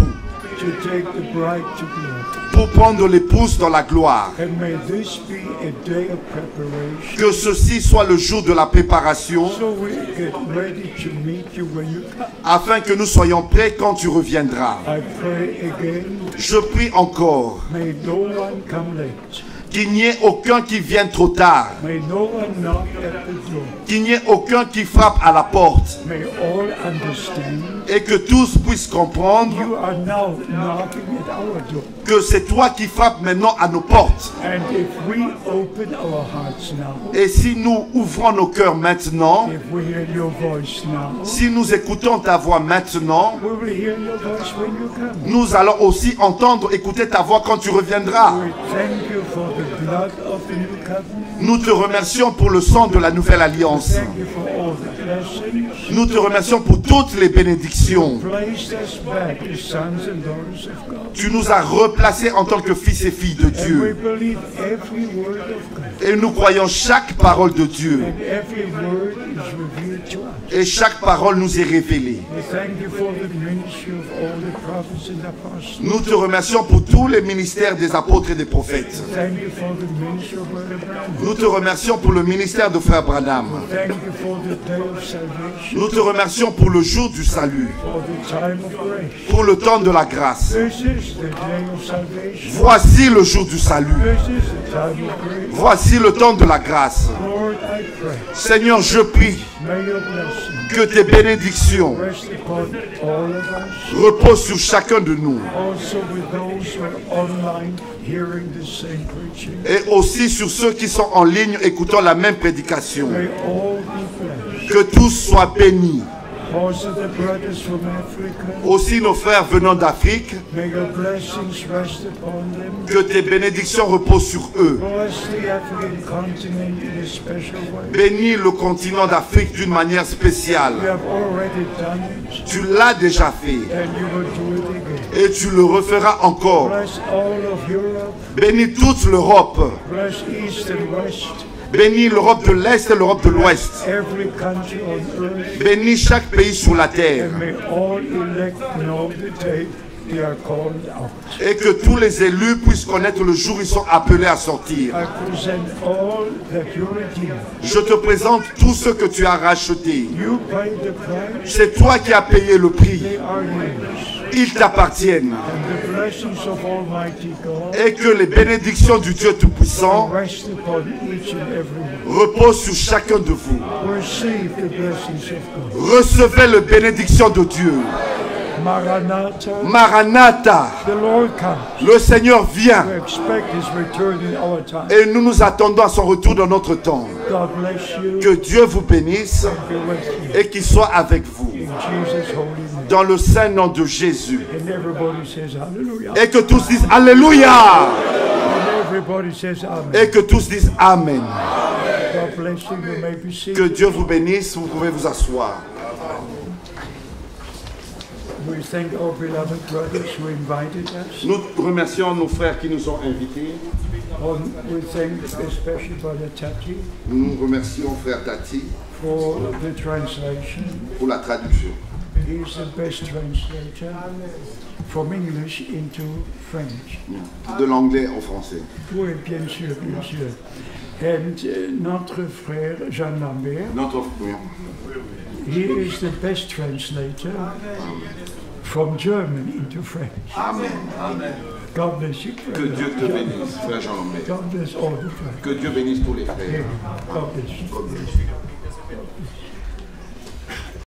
to take the bride to glory. pour prendre l'épouse dans la gloire. And may this be a day of preparation, Que ceci soit le jour de la préparation so we get ready to meet you when you come. afin que nous soyons prêts quand tu reviendras. I pray again, Je prie encore may no one come late. qu'il n'y ait aucun qui vienne trop tard, May no one knock at the door. qu'il n'y ait aucun qui frappe à la porte May all understand et que tous puissent comprendre you are now knocking at our door. que c'est toi qui frappes maintenant à nos portes. And if we open our hearts now, Et si nous ouvrons nos cœurs maintenant, if we hear your voice now, si nous écoutons ta voix maintenant, we will hear your voice when you come. nous allons aussi entendre, écouter ta voix quand tu reviendras. We thank you for the blood of the new covenant. Nous te remercions pour le sang de la nouvelle alliance. Thank you for all the blessings. Nous te remercions pour toutes les bénédictions. Placed us back as sons and daughters of God. Tu nous as replacés en tant que fils et filles de And we Dieu. believe every word of God. Et nous croyons chaque parole de Dieu. And every word is revealed to us. Et chaque parole nous est révélée. We thank you for the ministry of all the prophets and apostles. Nous te remercions pour tous les ministères des apôtres et des prophètes. Thank you for the ministry of Brother Branham. Nous te remercions pour le ministère de Frère Branham. Thank you for the day of salvation, Nous te remercions pour le jour du salut, for the time of grace. pour le temps de la grâce. This is the day of salvation. Voici le jour du salut. This is the time of grace. Voici le temps de la grâce. Lord, I pray, Seigneur, je prie may your blessing que tes bénédictions rest upon all of us, reposent sur chacun de nous also with those who are online hearing the same preaching. et aussi sur ceux qui sont en ligne écoutant la même prédication. May all be blessed. Que tous soient bénis. Also the brothers from Africa, Aussi nos frères venant d'Afrique, may your blessings rest upon them. que tes bénédictions reposent sur eux. Bless the African continent in a special way. Bénis le continent d'Afrique d'une manière spéciale. You have already done it, Tu l'as déjà fait and you will do it again. et tu le referas encore. Bless all of Europe, Bénis toute l'Europe. bless East and West, Bénis l'Europe de l'Est et l'Europe de l'Ouest. every country on earth, Bénis chaque pays sur la terre. and may all elect know the day they are called out. Et que tous les élus puissent connaître le jour où ils sont appelés à sortir. I present all that you redeemed. Je te présente tous ceux que tu as rachetés. You paid the price, C'est toi qui as payé le prix. they are yours. Ils t'appartiennent. And the blessings of Almighty God Et que les bénédictions du Dieu Tout-Puissant rest upon each and every one. reposent sur chacun de vous. Receive the blessings of God. Recevez les bénédictions de Dieu. Maranatha, Maranatha, the Lord comes. le Seigneur vient. We expect His return in our time. Et nous nous attendons à son retour dans notre temps. God bless you Que Dieu vous bénisse and be with you. et qu'il soit avec vous. In Jesus' holy name. Dans le saint nom de Jésus. And everybody says hallelujah. Et que tous disent Alléluia. And everybody says amen. Et que tous disent Amen. God bless you. You may be seated. Que Dieu vous bénisse. Vous pouvez vous asseoir. We thank our beloved brothers who invited us. Nous remercions nos frères qui nous ont invités. We thank especially Brother Tati Nous remercions frère Tati for the translation. pour la traduction. He's the best translator from English into French. De l'anglais en français. Oui, bien sûr, bien sûr. And notre frère Jean Lambert, Notre he is the best translator from German into French. Amen. God bless you. Que Dieu te bénisse, frère Jean Lambert. God bless all the friends. Que Dieu bénisse tous les frères. God bless you. God bless you.